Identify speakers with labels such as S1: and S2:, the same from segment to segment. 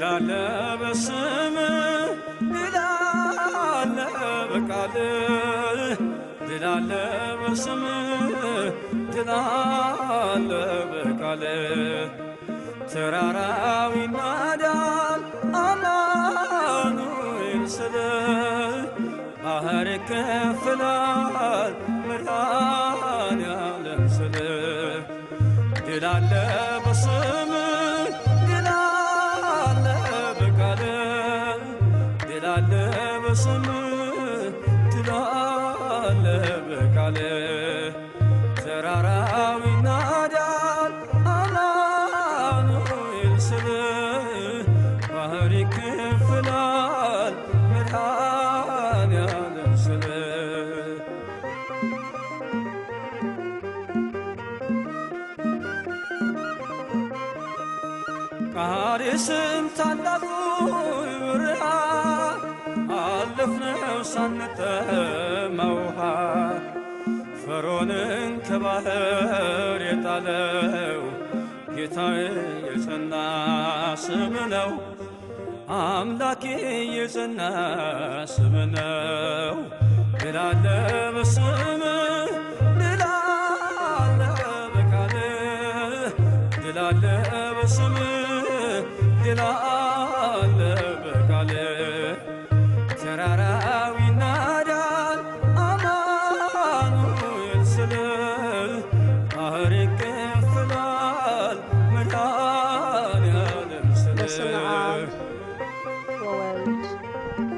S1: ድል አለ በስምህ ድል አለ በቃልህ ድል አለ በስምህ ድል አለ በቃልህ ተራራው ይናዳል አማኑኤል ስልህ ባህር ይከፍላል መድኃኔዓለም ስልህ ድል አለ በስምህ ድል አለ በቃልህ ድል አለ በስምህ ድል አለ በቃልህ ተራራው ይናዳል አማኑኤል ስልህ ባህር ይከፍላል መድኃኔዓለም ስልህ ቃዴስን ታላቁ በረሃ አለፍነው ሳንጠማ ውሃ ፈርዖንን ከባህር የጣለው ጌታዬ የጸና ስም ነው አምላኬ የጸና ስም ነው ድል አለ በስምህ ድል አለ በቃልህ ድል አለ በስምህ ድል አለ በቃልህ ተራራው ይናዳል አማኑኤል ስልህ ባህር ይከፍላል መድኃኔዓለም ስልህ
S2: በስመ አብ ወወልድ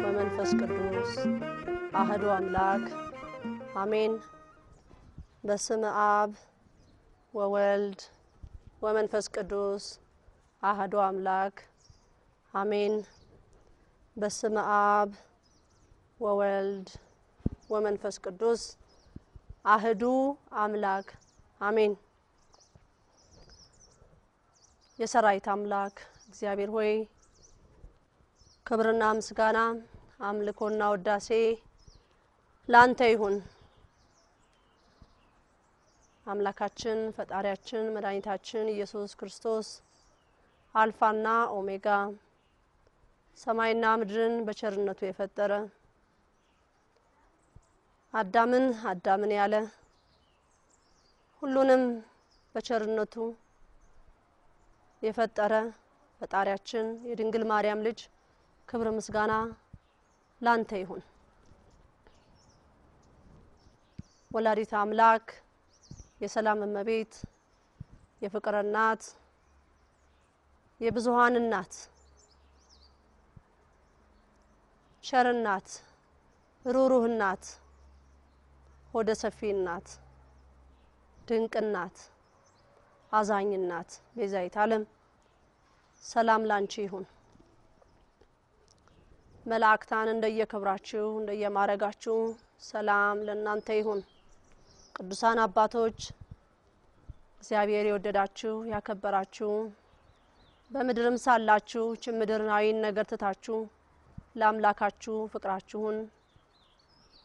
S2: ወመንፈስ ቅዱስ አሐዱ አምላክ አሜን። በስመ አብ ወወልድ ወመንፈስ ቅዱስ አሐዱ አምላክ አሜን። በስመ አብ ወወልድ ወመንፈስ ቅዱስ አሐዱ አምላክ አሜን። የሰራዊት አምላክ እግዚአብሔር ሆይ ክብርና ምስጋና አምልኮና ውዳሴ ላንተ ይሁን። አምላካችን ፈጣሪያችን መድኃኒታችን ኢየሱስ ክርስቶስ አልፋና ኦሜጋ ሰማይና ምድርን በቸርነቱ የፈጠረ አዳምን ያለ ሁሉንም በቸርነቱ የፈጠረ ፈጣሪያችን የድንግል ማርያም ልጅ ክብር ምስጋና ላንተ ይሁን። ወላዲተ አምላክ የሰላም እመቤት የፍቅር እናት የብዙሃን እናት ቸር እናት ሩህሩህ እናት ሆደ ሰፊ እናት ድንቅ እናት አዛኝ እናት ቤዛዊተ ዓለም ሰላም ላንቺ ይሁን። መላእክታን እንደየክብራችሁ እንደየማረጋችሁ ሰላም ለእናንተ ይሁን። ቅዱሳን አባቶች እግዚአብሔር የወደዳችሁ ያከበራችሁ በምድርም ሳላችሁ ምድራዊን ነገር ትታችሁ ለአምላካችሁ ፍቅራችሁን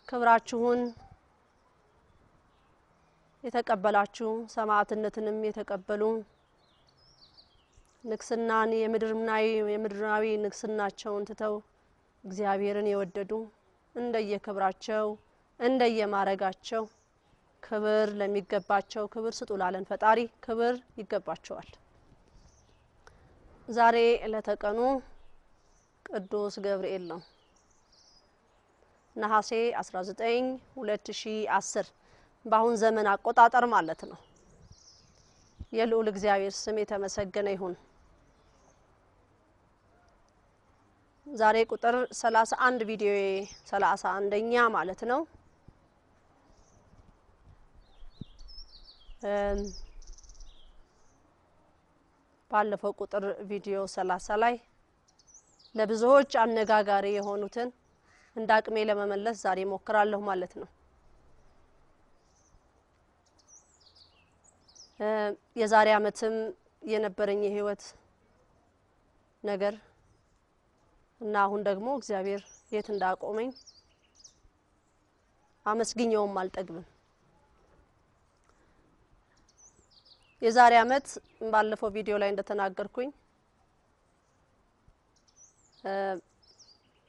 S2: ክብራችሁን የተቀበላችሁ ሰማዕትነትንም የተቀበሉ ንግስናን የምድራዊ ንግስናቸውን ትተው እግዚአብሔርን የወደዱ እንደየክብራቸው እንደየማረጋቸው ክብር ለሚገባቸው ክብር ስጡ ላለን ፈጣሪ ክብር ይገባቸዋል። ዛሬ ለተቀኑ ቅዱስ ገብርኤል ነው። ነሐሴ 19 2010 በአሁን ዘመን አቆጣጠር ማለት ነው። የልዑል እግዚአብሔር ስም የተመሰገነ ይሁን። ዛሬ ቁጥር 31 ቪዲዮ 31ኛ ማለት ነው። ባለፈው ቁጥር ቪዲዮ 30 ላይ ለብዙዎች አነጋጋሪ የሆኑትን እንዳቅሜ ለመመለስ ዛሬ ሞክራለሁ ማለት ነው። የዛሬ አመትም የነበረኝ የህይወት ነገር እና አሁን ደግሞ እግዚአብሔር የት እንዳቆመኝ አመስግኘውም አልጠግብም። የዛሬ አመት ባለፈው ቪዲዮ ላይ እንደተናገርኩኝ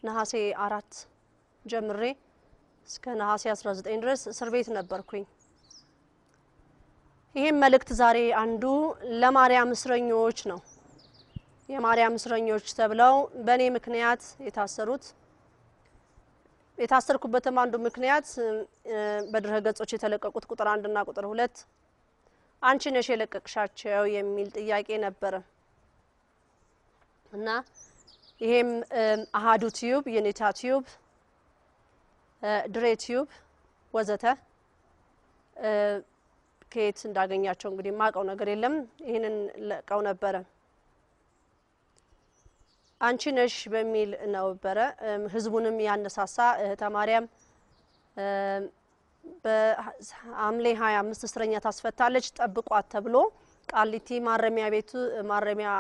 S2: ነሐሴ 4 ጀምሬ እስከ ነሐሴ 19 ድረስ እስር ቤት ነበርኩኝ። ይሄም መልእክት ዛሬ አንዱ ለማርያም እስረኞች ነው። የማርያም እስረኞች ተብለው በኔ ምክንያት የታሰርኩበትም አንዱ ምክንያት በድረ ገጾች የተለቀቁት ቁጥር 1 እና ቁጥር 2 አንቺ ነሽ የለቀቅሻቸው የሚል ጥያቄ ነበር እና ይሄም አሃዱ ቲዩብ፣ የኔታ ቲዩብ፣ ድሬ ቲዩብ ወዘተ ከየት እንዳገኛቸው እንግዲህ ማቀው ነገር የለም። ይሄንን ለቀው ነበር። አንቺ ነሽ በሚል ነበር ህዝቡንም ያነሳሳ እህተ ማርያም በሐምሌ 25 እስረኛ ታስፈታለች ጠብቋት ተብሎ ቃሊቲ ማረሚያ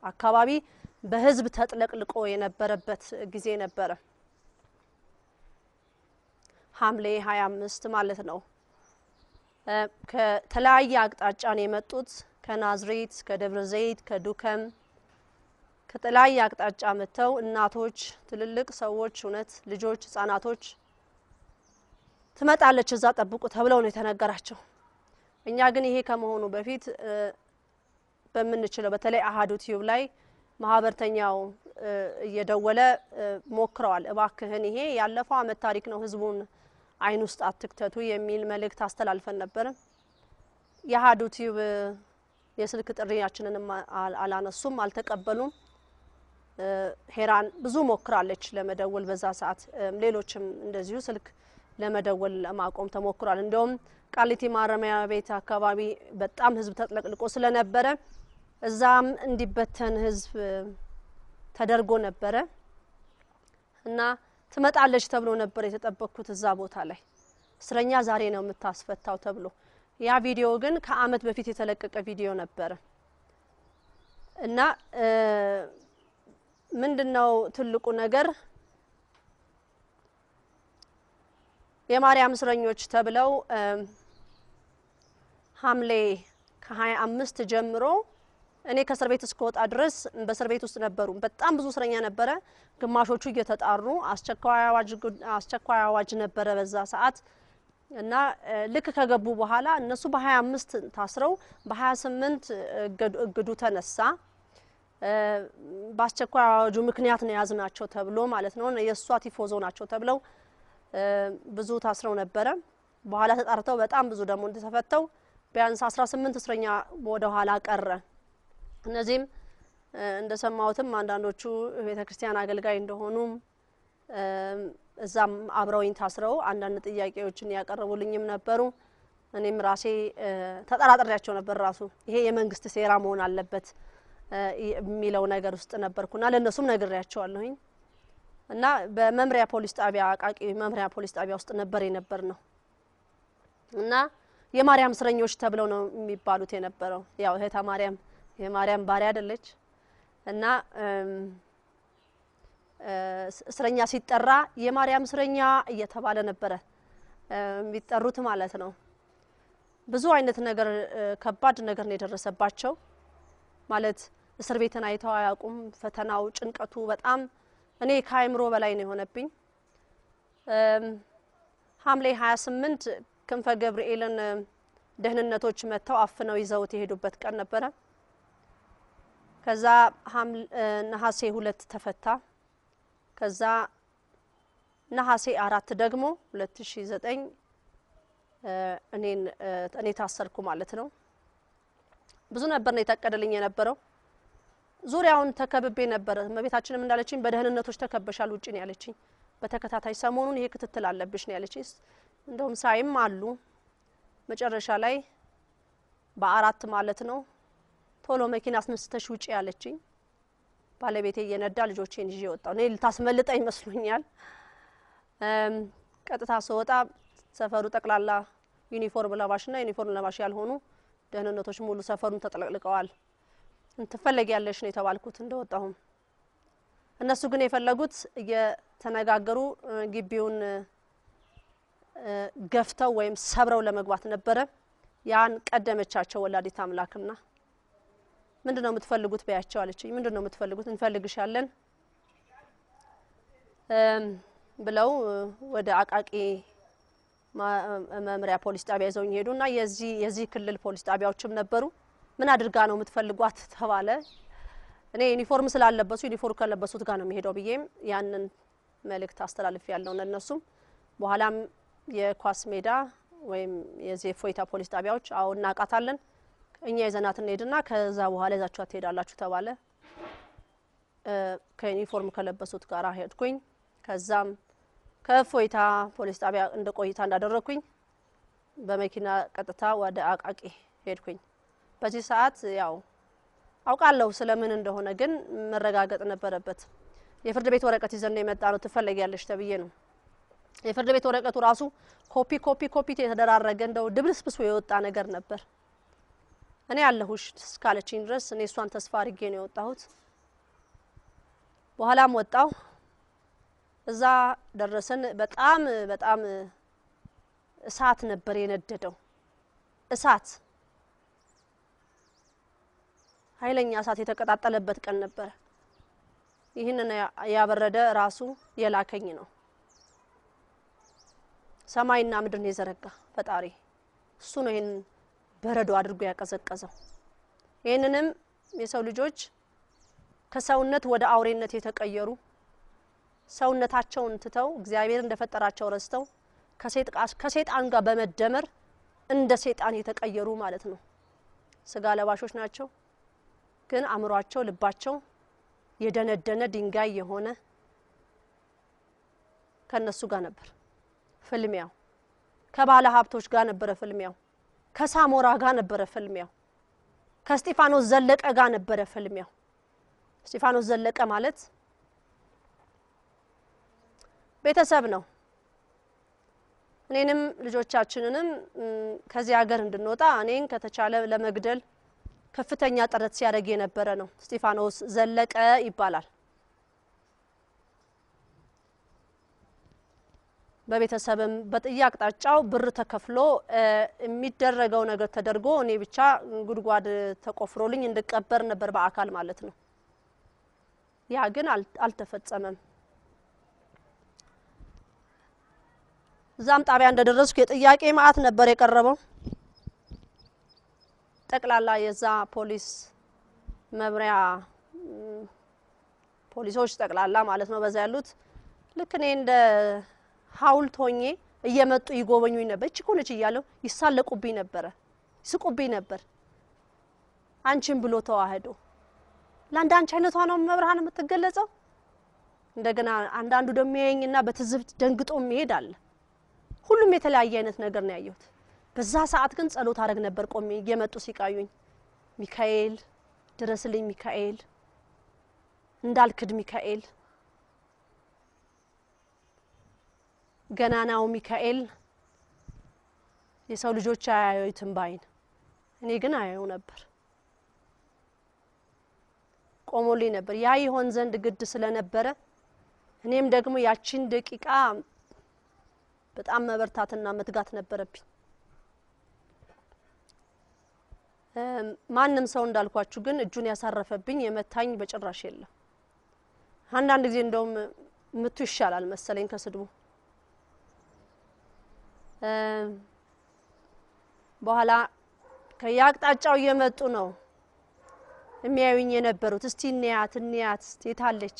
S2: አካባቢ በህዝብ ተጥለቅልቆ የነበረበት ጊዜ ነበር። ሐምሌ 25 ማለት ነው። ከተለያየ አቅጣጫ ነው የመጡት። ከናዝሬት፣ ከደብረ ዘይት፣ ከዱከም ከተለያየ አቅጣጫ መተው እናቶች፣ ትልልቅ ሰዎች፣ እውነት ልጆች፣ ህፃናቶች ትመጣለች እዛ ጠብቁ ተብለው ነው የተነገራቸው። እኛ ግን ይሄ ከመሆኑ በፊት በመንችለው በተለይ አሃዱ ቲዩብ ላይ ማህበርተኛው እየደወለ ሞክረዋል። እባክህን ይሄ ያለፈው አመት ታሪክ ነው ህዝቡን አይን ውስጥ አትክተቱ የሚል መልእክት አስተላልፈን ነበር። የአሃዱ ቲዩብ የስልክ ጥሪያችንን አላነሱም፣ አልተቀበሉም። ሄራን ብዙ ሞክራለች ለመደወል በዛ ሰዓት፣ ሌሎችም እንደዚሁ ስልክ ለመደወል ለማቆም ተሞክሯል። እንደውም ቃሊቲ ማረሚያ ቤት አካባቢ በጣም ህዝብ ተጥለቅልቆ ስለነበረ እዛም እንዲበተን ህዝብ ተደርጎ ነበረ እና ትመጣለች ተብሎ ነበር የተጠበቅኩት እዛ ቦታ ላይ እስረኛ ዛሬ ነው የምታስፈታው ተብሎ። ያ ቪዲዮ ግን ከአመት በፊት የተለቀቀ ቪዲዮ ነበር እና ምንድነው ትልቁ ነገር የማርያም እስረኞች ተብለው ሐምሌ ከ25 ጀምሮ እኔ ከእስር ቤት እስከወጣ ድረስ በእስር ቤት ውስጥ ነበሩ። በጣም ብዙ እስረኛ ነበረ። ግማሾቹ እየተጣሩ አስቸኳይ አዋጅ ነበረ በዛ ሰዓት እና ልክ ከገቡ በኋላ እነሱ በ25 ታስረው በ28 እግዱ ተነሳ። በአስቸኳይ አዋጁ ምክንያት ነው ያዝናቸው ተብሎ ማለት ነው። የሷ ቲፎዞ ናቸው ተብለው ብዙ ታስረው ነበረ። በኋላ ተጣርተው በጣም ብዙ ደግሞ እንደተፈተው ቢያንስ 18 እስረኛ ወደ ኋላ ቀረ። እነዚህም እንደሰማሁትም አንዳንዶቹ ቤተክርስቲያን አገልጋይ እንደሆኑ እዛም አብረውኝ ታስረው አንዳንድ ጥያቄዎችን ያቀርቡልኝም ነበሩ። እኔም ራሴ ተጠራጥሬያቸው ነበር። ራሱ ይሄ የመንግስት ሴራ መሆን አለበት የሚለው ነገር ውስጥ ነበርኩና ለነሱም ነግሬያቸዋለሁኝ እና በመምሪያ ፖሊስ ጣቢያ አቃቂ መምሪያ ፖሊስ ጣቢያ ውስጥ ነበር የነበርነው እና የማርያም እስረኞች ተብለው ነው የሚባሉት የነበረው። ያው እህታ ማርያም የማርያም ባሪያ አይደለች እና እስረኛ ሲጠራ የማርያም እስረኛ እየተባለ ነበር የሚጠሩት ማለት ነው። ብዙ አይነት ነገር ከባድ ነገር ነው የደረሰባቸው ማለት እስር ቤትን አይተው አያውቁም። ፈተናው ጭንቀቱ በጣም እኔ ከአይምሮ በላይ ነው የሆነብኝ። ሐምሌ 28 ክንፈ ገብርኤልን ደህንነቶች መተው አፍነው ይዘውት የሄዱበት ቀን ነበረ። ከዛ ነሐሴ 2 ተፈታ። ከዛ ነሐሴ 4 ደግሞ 2009 እኔ ታሰርኩ ማለት ነው። ብዙ ነበር ነው የታቀደልኝ የነበረው። ዙሪያውን ተከብቤ ነበር። መቤታችንም እንዳለችኝ በደህንነቶች ተከበሻል ውጪ ነው ያለችኝ። በተከታታይ ሰሞኑን ይሄ ክትትል አለብሽ ነው ያለችኝ። እንደውም ሳይም አሉ መጨረሻ ላይ በ4 ማለት ነው ቶሎ መኪና አስነስተሽ ውጪ ያለችኝ። ባለቤቴ እየነዳ ልጆቼን ይዤ ወጣው። እኔ ልታስመልጠኝ መስሎኛል። ቀጥታ ስወጣ ሰፈሩ ጠቅላላ ዩኒፎርም ለባሽና ዩኒፎርም ለባሽ ያልሆኑ ደህንነቶች ሙሉ ሰፈሩን ተጠለቅልቀዋል። እንትፈልጊያለሽ ነው የተባልኩት እንደወጣሁም። እነሱ ግን የፈለጉት እየተነጋገሩ ግቢውን ገፍተው ወይም ሰብረው ለመግባት ነበረ። ያን ቀደመቻቸው ወላዲት አምላክና ምንድነው የምትፈልጉት በያቸው አለችኝ። ምንድነው የምትፈልጉት? እንፈልግሻለን ብለው ወደ አቃቂ መምሪያ ፖሊስ ጣቢያ ይዘውኝ ሄዱና የዚህ ክልል ፖሊስ ጣቢያዎችም ነበሩ ምን አድርጋ ነው የምትፈልጓት ተባለ እኔ ዩኒፎርም ስላለበሱ ዩኒፎርም ከለበሱት ጋር ነው የሚሄደው ብዬም ያንን መልእክት አስተላልፍ ያለው ለነሱም በኋላም የኳስ ሜዳ ወይም የዜፎይታ ፖሊስ ጣቢያዎች አው እናቃታለን እኛ ይዘናት እንሄድና ከዛ በኋላ ይዛችሁ ትሄዳላችሁ ተባለ ከዩኒፎርም ከለበሱት ጋር ሄድኩኝ ከዛም ከፎይታ ፖሊስ ጣቢያ እንደቆይታ እንዳደረኩኝ በመኪና ቀጥታ ወደ አቃቂ ሄድኩኝ በዚህ ሰዓት ያው አውቃለሁ ስለምን እንደሆነ ግን መረጋገጥ ነበረበት የፍርድ ቤት ወረቀት ይዘን የመጣ ነው ትፈልጊያለሽ ተብዬ ነው የፍርድ ቤት ወረቀቱ ራሱ ኮፒ የተደራረገ እንደው ድብልስብስ የወጣ ነገር ነበር እኔ ያለሁሽ እስካለችኝ ድረስ እኔ እሷን ተስፋ አድርጌ ነው የወጣሁት በኋላም ወጣው እዛ ደረሰን በጣም እሳት ነበር የነደደው እሳት ኃይለኛ እሳት የተቀጣጠለበት ቀን ነበር ይሄንን ያበረደ ራሱ የላከኝ ነው ሰማይና ምድርን የዘረጋ ፈጣሪ እሱ ነው ይሄን በረዶ አድርጎ ያቀዘቀዘው ይሄንንም የሰው ልጆች ከሰውነት ወደ አውሬነት የተቀየሩ ሰውነታቸውን ትተው እግዚአብሔር እንደፈጠራቸው ረስተው ከሰይጣን ጋር በመደመር እንደ ሰይጣን የተቀየሩ ማለት ነው ስጋ ለባሾች ናቸው ግን አምሯቸው ልባቸው የደነደነ ድንጋይ የሆነ ከነሱ ጋር ነበር ፍልሚያው ከባለ ሀብቶች ጋር ነበር ፍልሚያው ከሳሞራ ጋር ነበር ፍልሚያው ከስጢፋኖስ ዘለቀ ጋር ነበር ፍልሚያው ስጢፋኖስ ዘለቀ ማለት ቤተሰብ ነው እኔንም ልጆቻችንንም ከዚህ ሀገር እንድንወጣ እኔን ከተቻለ ለመግደል ከፍተኛ ጥረት ሲያደርግ የነበረ ነው ስጢፋኖስ ዘለቀ ይባላል በቤተሰብም በጥያቄጣጫው ብር ተከፍሎ የሚደረገው ነገር ተደርጎ እኔ ብቻ ጉድጓድ ተቆፍሮልኝ እንድቀበር ነበር በአካል ማለት ነው ያ ግን አልተፈጸመም ዛም ጣቢያ እንደደረስኩ የጥያቄ ማአት ነበር የቀረበው ጠቅላላ የዛ ፖሊስ መብሪያ ፖሊሶች ጠቅላላ ማለት ነው በዛ ያሉት ልክ እኔ እንደ ሐውልት ሆኜ እየመጡ ይጎበኙኝ ነበር እቺ ኮነች ይያለው ይሳለቁብኝ ነበር ይስቁብኝ ነበር አንቺን ብሎ ተዋህዶ ለአንዳንቺ አይነቷ ነው መብርሃን የምትገለጸው እንደገና አንዳንዱ ደም ያየኝና በትዝብት ደንግጦ የሚሄዳል ሁሉም የተለያየ አይነት ነገር ነው ያየሁት በዛ ሰዓት ግን ጸሎት አረግ ነበር ቆሜ እየመጡ ሲቃዩኝ ሚካኤል ድረስልኝ ሚካኤል እንዳልክድ ሚካኤል ገናናው ሚካኤል የሰው ልጆች አያዩትም ባይን እኔ ግን አያዩ ነበር ቆሞልኝ ነበር ያ ይሆን ዘንድ ግድ ስለነበረ እኔም ደግሞ ያቺን ደቂቃ በጣም መበርታትና መትጋት ነበረብኝ ማንንም ሰው እንዳልኳችሁ ግን እጁን ያሳረፈብኝ የመታኝ በጭራሽ የለም አንዳንድ ጊዜ እንደውም ምቱ ይሻላል መሰለኝ ከስድቡ በኋላ ከያቅጣጫው እየመጡ ነው የሚያዩኝ የነበሩት እስቲ እንያት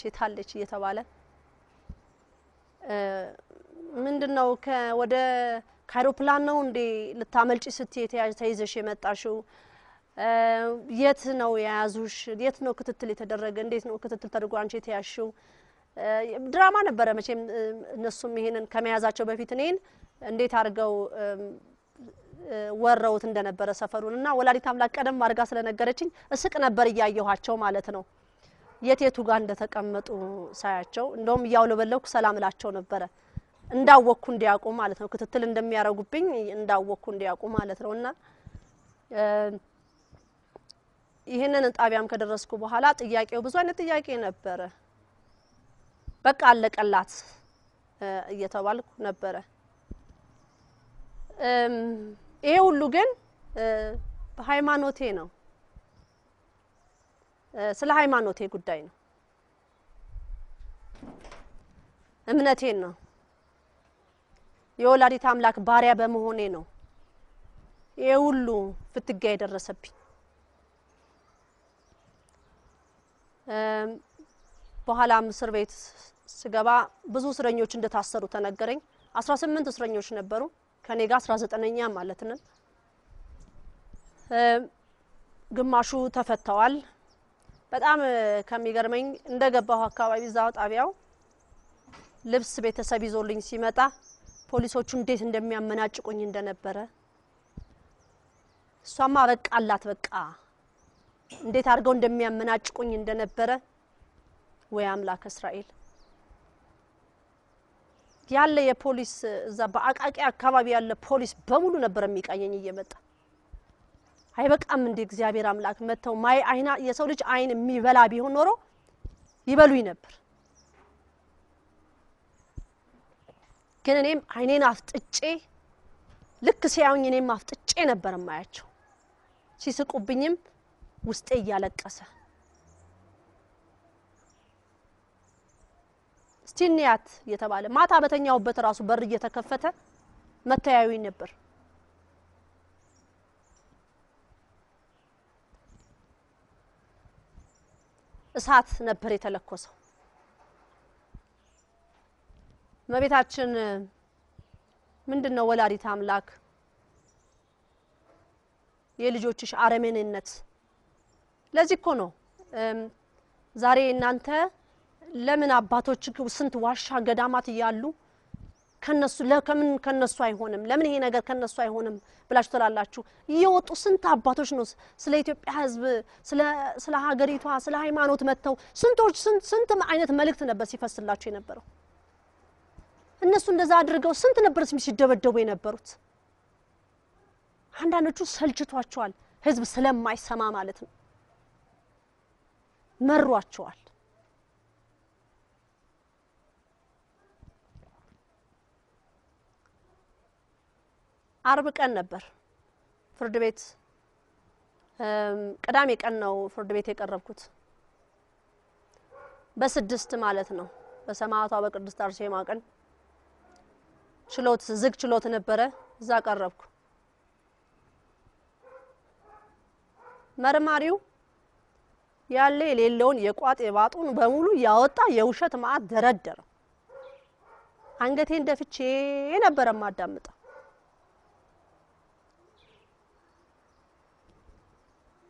S2: የታለች እየተባለ ምንድነው ወደ ካይሮፕላን ነው እንዴ ልታመልጪ ስትይ ተይዘሽ የመጣሽው የት ነው ያዙሽ የት ነው ክትትል የተደረገ እንዴት ነው ክትትል ተደርጎ አንቺ የተያሽው ድራማ ነበረ መቼም እነሱም ይሄንን ከመያዛቸው በፊት እኔን እንዴት አርገው ወረውት እንደነበረ ሰፈሩንና ወላዲት አምላክ ቀደም አርጋ ስለነገረችኝ እስቅ ነበር ያየኋቸው ማለት ነው የቴቱ ጋር እንደተቀመጡ ሳያቸው እንደውም ያውለበለኩ ሰላም ላቸው ነበር እንዳወኩ እንዲያቁ ማለት ነው ክትትል እንደሚያረጉብኝ እንዳወኩ እንዲያቁ ማለት ነውና ይሄንን ጣቢያም ከደረስኩ በኋላ ጥያቄው ብዙ አይነት ጥያቄ ነበር በቃ አለቀላት እየተባልኩ ነበር ይሄ ሁሉ ግን በሃይማኖቴ ነው ስለ ሃይማኖቴ ጉዳይ ነው እምነቴን ነው የወላዲት አምላክ ባሪያ በመሆኔ ነው የሁሉ ፍትጋ የደረሰብኝ። በኋላ እስር ቤት ስገባ ብዙ እስረኞች እንደታሰሩ ተነገረኝ። 18 እስረኞች ነበሩ ከኔ ጋር 19ኛ ማለት ነው። ግማሹ ተፈተዋል። በጣም ከሚገርመኝ እንደገባው አካባቢ ዛው ጣቢያው ልብስ ቤተሰብ ይዞልኝ ሲመጣ ፖሊሶቹ እንዴት እንደሚያመናጭቁኝ እንደነበረ እሷማ በቃላት በቃ እንዴት አድርገው እንደሚያመናጭቁኝ እንደነበረ ወይ አምላክ እስራኤል ያለ የፖሊስ እዛ በአቃቂ አካባቢ ያለ ፖሊስ በሙሉ ነበር የሚቃኘኝ እየመጣ አይበቃም እንደ እግዚአብሔር አምላክ መተው ማይ አይና የሰው ልጅ አይን የሚበላ ቢሆን ኖሮ ይበሉኝ ነበር። ግን እኔም አይኔን አፍጥጬ ልክ ሲያዩኝ እኔም አፍጥጬ ነበር ማያቸው። ሲስቁብኝም ውስጤ እያለቀሰ ስቲኒያት የተባለ ማታ በተኛውበት ራሱ በር እየተከፈተ መታያዩኝ ነበር። እሳት ነበር የተለኮሰው። መቤታችን ምንድነው ወላዲት አምላክ የልጆችሽ አረመኔነት ለዚህ እኮ ነው ዛሬ እናንተ ለምን አባቶች ስንት ዋሻ ገዳማት ይያሉ ከነሱ ለከምን ከነሱ አይሆንም ለምን ይሄ ነገር ከነሱ አይሆንም ብላችሁ ተላላችሁ ይወጡ ስንት አባቶች ነው ስለ ኢትዮጵያ ህዝብ ስለ ሀገሪቷ ስለ ሃይማኖት መተው ስንቶች ስንት አይነት መልእክት ነበር ሲፈስላችሁ የነበረው። እነሱ እንደዛ አድርገው ስንት ነበር ሲደበደቡ የነበሩት። አንዳንዶቹ ሰልችቷቸዋል ህዝብ ስለማይሰማ ማለት ነው መሯቸዋል። አርብ ቀን ነበር ፍርድ ቤት ቅዳሜ ቀን ነው ፍርድ ቤት የቀረብኩት በ6 ማለት ነው በሰማዕቷ በቅድስት አርሴማ ቀን ችሎት ዝግ ችሎት ነበረ እዛ ቀረብኩ። መርማሪው ያለ የሌለውን የቋጥ የባጡን በሙሉ ያወጣ የውሸት ማዕት ደረደረ። አንገቴን ደፍቼ ነበር ማዳምጠው።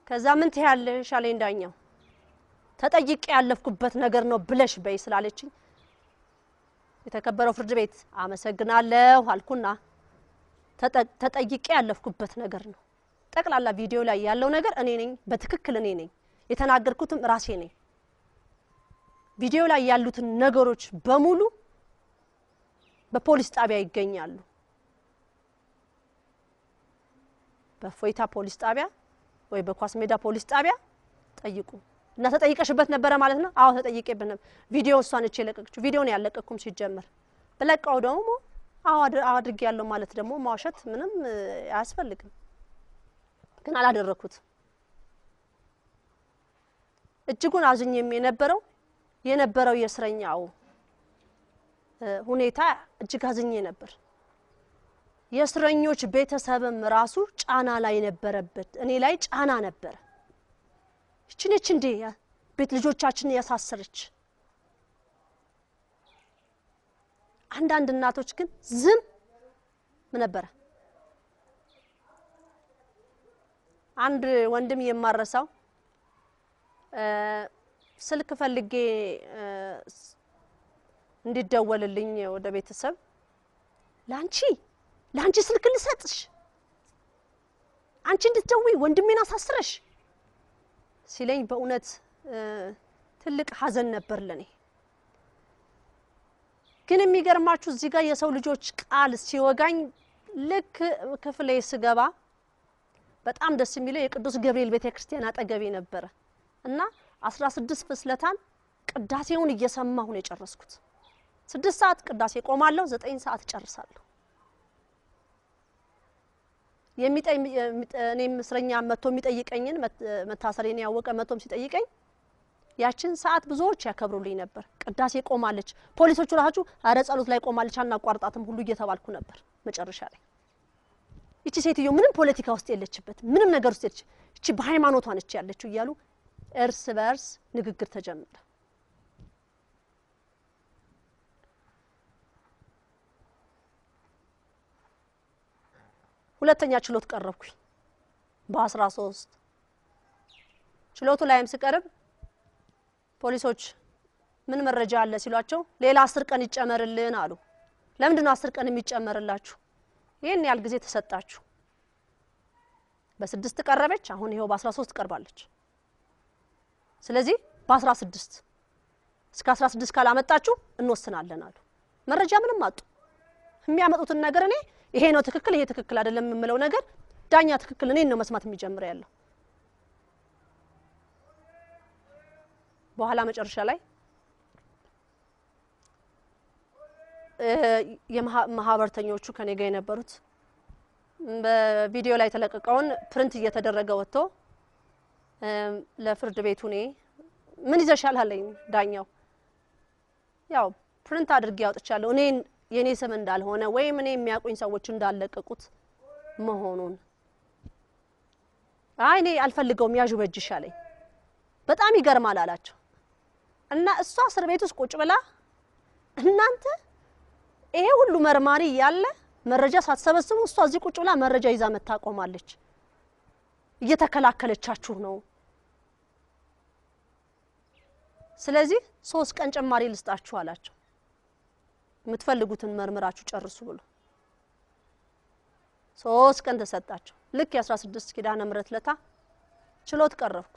S2: ከዛ ምን ትያለሽ አለኝ ዳኛው። ተጠይቄ ያለፍኩበት ነገር ነው ብለሽ በይ ስላለችኝ የተከበረው ፍርድ ቤት አመሰግናለሁ አልኩና ተጠይቄ ያለፍኩበት ነገር ነው። ጠቅላላ ቪዲዮ ላይ ያለው ነገር እኔ ነኝ በትክክል እኔ ነኝ የተናገርኩትም ራሴ ነኝ። ቪዲዮ ላይ ያሉት ነገሮች በሙሉ በፖሊስ ጣቢያ ይገኛሉ። በፎይታ ፖሊስ ጣቢያ ወይ በኳስ ሜዳ ፖሊስ ጣቢያ ጠይቁ። እና ተጠይቀሽበት ነበር ማለት ነው? አዎ ተጠይቄበት ነበር። ቪዲዮ እሷን እቺ ለቀቀችው። ቪዲዮን ያለቀኩም ሲጀመር በለቀው ደግሞ አድርጌ ያለው ማለት ደግሞ ማውሸት ምንም አያስፈልግም። ግን አላደረኩት። እጅጉን አዝኜም የነበረው የእስረኛው ሁኔታ እጅግ አዝኜ ነበር። የእስረኞች ቤተሰብም ራሱ ጫና ላይ ነበረበት። እኔ ላይ ጫና ነበር። እቺ እንዴ ቤት ልጆቻችንን ያሳሰረች። አንዳንድ እናቶች ግን ዝም ነበር። አንድ ወንድም የማረሳው ስልክ ፈልጌ እንዲደወልልኝ ወደ ቤተሰብ ላንቺ ስልክ ልሰጥሽ አንቺ እንድትደውይ ወንድሜን አሳስረሽ ሲለኝ በእውነት ትልቅ ሐዘን ነበር ለኔ። ግን የሚገርማችሁ እዚህ ጋር የሰው ልጆች ቃል ሲወጋኝ ልክ ክፍሌ ስገባ በጣም ደስ የሚለው የቅዱስ ገብርኤል ቤተክርስቲያን አጠገቤ ነበር እና 16 ፍስለታን ቅዳሴውን እየሰማሁ ነው የጨረስኩት። 6 ሰዓት ቅዳሴ ቆማለሁ 9 ሰዓት ጨርሳለሁ። እኔም እስረኛ መጥቶ የሚጠይቀኝን መታሰሬን ያወቀ መጥቶም ሲጠይቀኝ ያችን ሰዓት ብዙዎች ያከብሩልኝ ነበር። ቅዳሴ ቆማለች፣ ፖሊሶቹ ራሳቸው አረ ጸሎት ላይ ቆማለች አናቋርጣትም ሁሉ እየተባልኩ ነበር። መጨረሻ ላይ እቺ ሴትዮ ምንም ፖለቲካ ውስጥ የለችበት ምንም ነገር ውስጥ የለች እቺ በሃይማኖቷ ነች ያለችው እያሉ እርስ በርስ ንግግር ተጀመረ። ሁለተኛ ችሎት ቀረብኩኝ በ13 ችሎቱ ላይም ስቀርብ ፖሊሶች ምን መረጃ አለ ሲሏቸው ሌላ 10 ቀን ይጨመርልን አሉ። ለምንድን ነው 10 ቀን የሚጨመርላችሁ? ይሄን ያህል ጊዜ ተሰጣችሁ። በ6 ቀረበች፣ አሁን ይሄው በ13 ቀርባለች። ስለዚህ በ16 እስከ 16 ካላመጣችሁ እንወስናለን አሉ። መረጃ ምንም አጡ። የሚያመጡትን ነገር እኔ ይሄ ነው ትክክል ይሄ ትክክል አይደለም የምለው ነገር ዳኛ ትክክል እኔን ነው መስማት የሚጀምር ያለው። በኋላ መጨረሻ ላይ የማህበርተኞቹ ከኔ ጋር የነበሩት በቪዲዮ ላይ ተለቀቀውን ፕሪንት እየተደረገ ወጥቶ ለፍርድ ቤቱ እኔ ምን ይዘሻል አለኝ ዳኛው። ያው ፕሪንት አድርጌ ያወጥቻለሁ እኔ የኔ ስም እንዳልሆነ ወይም እኔ የሚያቁኝ ሰዎች እንዳለቀቁት መሆኑን። አይ እኔ አልፈልገውም ያዡ በጅሽ አለኝ። በጣም ይገርማል አላቸው። እና እሷ እስር ቤት ውስጥ ቁጭ ብላ እናንተ ይሄ ሁሉ መርማሪ ያለ መረጃ ሳትሰበስቡ እሷ እዚህ ቁጭ ብላ መረጃ ይዛ መታቆማለች። እየተከላከለቻችሁ ነው። ስለዚህ 3 ቀን ጨማሪ ልስጣችሁ አላቸው። የምትፈልጉትን መርምራችሁ ጨርሱ ብሎ 3 ቀን ተሰጣቸው። ልክ የ16 ኪዳነ ምህረት ለታ ችሎት ቀረብኩ።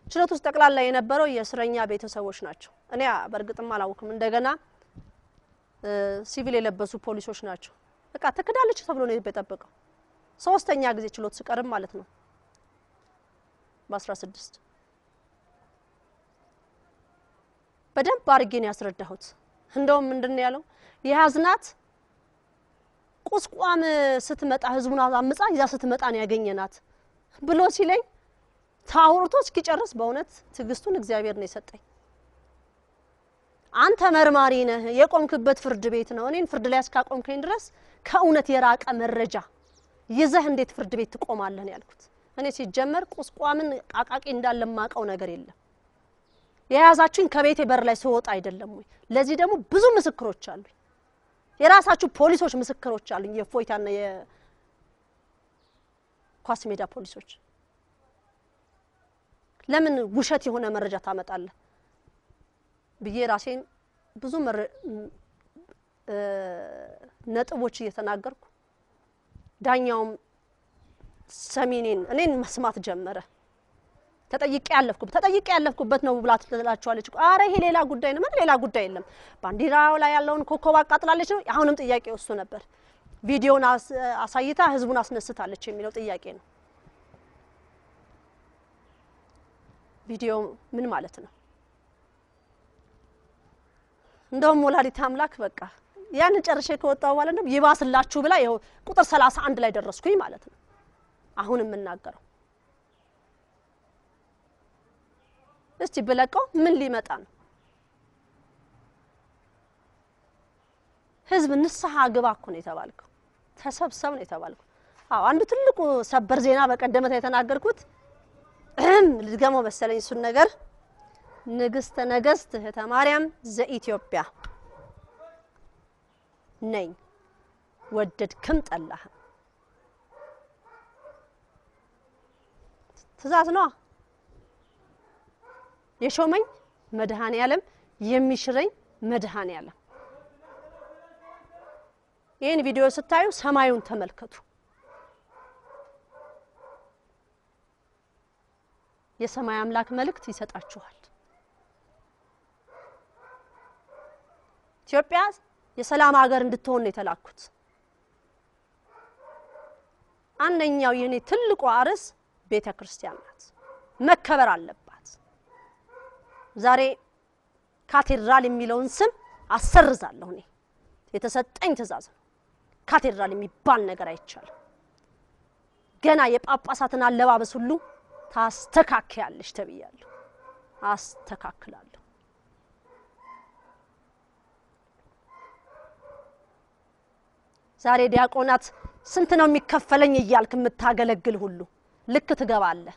S2: ችሎት ውስጥ ጠቅላላ የነበረው የእስረኛ ቤተሰቦች ናቸው። እኔ በርግጥም አላውቅም። እንደገና ሲቪል የለበሱ ፖሊሶች ናቸው። በቃ ተከዳለች ተብሎ ነው የተጠበቀው። 3ኛ ጊዜ ችሎት ስቀርብ ማለት ነው በ16 በደንብ አርጌ ነው ያስረዳሁት። እንደውም ምንድነው ያለው የያዝናት ቁስቋም ስትመጣ ህዝቡን አምጻ ይዛ ስትመጣ ነው ያገኘናት ብሎ ሲለኝ ታውርቶ እስኪጨርስ በእውነት ትግስቱን እግዚአብሔር ነው የሰጠኝ። አንተ መርማሪ ነህ የቆምክበት ፍርድ ቤት ነው እኔን ፍርድ ላይ እስካቆምከኝ ድረስ ከእውነት የራቀ መረጃ ይዘህ እንዴት ፍርድ ቤት ትቆማለህ ነው ያልኩት። እኔ ሲጀመር ቁስቋምን ቃቃቂ እንዳለማቀው ነገር የለም። የያዛችሁን ከቤቴ በር ላይ ሲወጣ አይደለም ወይ? ለዚህ ደግሞ ብዙ ምስክሮች አሉ። የራሳችሁ ፖሊሶች ምስክሮች አሉ። የፎይታና የኳስ ሜዳ ፖሊሶች ለምን ውሸት የሆነ መረጃ ታመጣለህ ብዬ ራሴን ብዙ ነጥቦች እየተናገርኩ ዳኛውም ሰሚኔን እኔን መስማት ጀመረ። ተጠይቄ ያለፍኩበት ነው ብላ ትላልቻለች። አረ ይሄ ሌላ ጉዳይ ነው። ምን ሌላ ጉዳይ የለም። ባንዲራው ላይ ያለውን ኮከብ አቃጥላለች ነው። አሁንም ጥያቄው እሱ ነበር። ቪዲዮን አሳይታ ህዝቡን አስነስታለች የሚለው ጥያቄ ነው። ቪዲዮ ምን ማለት ነው? እንደውም ወላዲተ አምላክ በቃ ያን ጨርሼ ከወጣው በኋላ ነው ይባስላችሁ ብላ ይሄው ቁጥር 31 ላይ ደረስኩኝ ማለት ነው። አሁንም እናገረው እስቲ በለቀው ምን ሊመጣ ነው? ህዝብ ንስሐ ግባ እኮ ነው የተባልከው። ተሰብሰብ ነው የተባልከው። አዎ አንዱ ትልቁ ሰበር ዜና በቀደመታ የተናገርኩት ልገመው መሰለኝ እሱን ነገር ንግስተ ነገስት እህተ ማርያም ዘኢትዮጵያ ነኝ ወደድክም ጠላህ ትእዛዝ ነው። የሾመኝ መድኃኔ ዓለም የሚሽረኝ መድኃኔ ዓለም። ይሄን ቪዲዮ ስታዩ ሰማዩን ተመልከቱ። የሰማይ አምላክ መልእክት ይሰጣችኋል። ኢትዮጵያ የሰላም ሀገር እንድትሆን ነው የተላኩት። አንደኛው የኔ ትልቁ አርስ ቤተክርስቲያን ናት፣ መከበር አለባት። ዛሬ ካቴድራል የሚለውን ስም አሰርዛለሁ። እኔ የተሰጠኝ ትእዛዝ ነው። ካቴድራል የሚባል ነገር አይቻልም። ገና የጳጳሳትን አለባበስ ሁሉ ታስተካክያለሽ ተብያለሁ። አስተካክላለሁ። ዛሬ ዲያቆናት ስንት ነው የሚከፈለኝ እያልክ የምታገለግል ሁሉ ልክ ትገባለህ።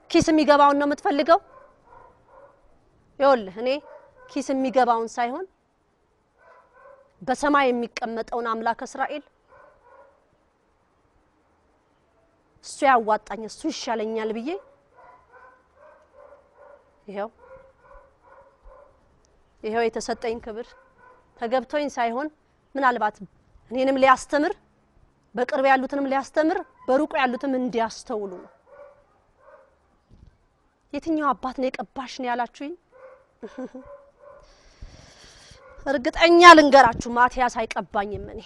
S2: ኪስ የሚገባውን ነው የምትፈልገው? ይኸውልህ እኔ ኪስ የሚገባውን ሳይሆን በሰማይ የሚቀመጠውን አምላክ እስራኤል እሱ ያዋጣኝ እሱ ይሻለኛል ብዬ ይሄው የተሰጠኝ ክብር ተገብቶኝ ሳይሆን ምናልባት እኔንም ሊያስተምር በቅርብ ያሉትንም ሊያስተምር በሩቁ ያሉትም እንዲያስተውሉ ነው። የትኛው አባት ነው የቀባሽ ነው ያላችሁኝ? እርግጠኛ ልንገራችሁ ማቲያስ አይቀባኝም። እኔ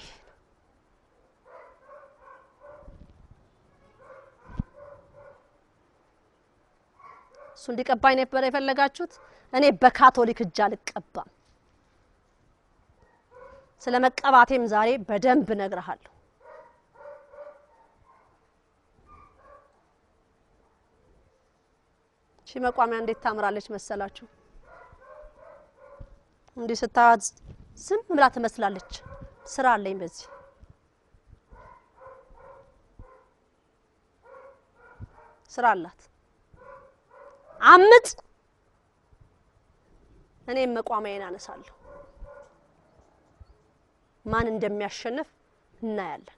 S2: እሱ እንዲቀባኝ ነበር የፈለጋችሁት። እኔ በካቶሊክ እጅ አልቀባም። ስለመቀባቴም ዛሬ በደንብ ነግርሃለሁ። እሺ መቋሚያ እንዴት ታምራለች መሰላችሁ? እንዴ ስታዝ ዝም ብላ ትመስላለች። ስራ አለኝ በዚህ ስራ አላት። አምጥ እኔም መቋሚያዬን አነሳለሁ። ማን እንደሚያሸንፍ እናያለን።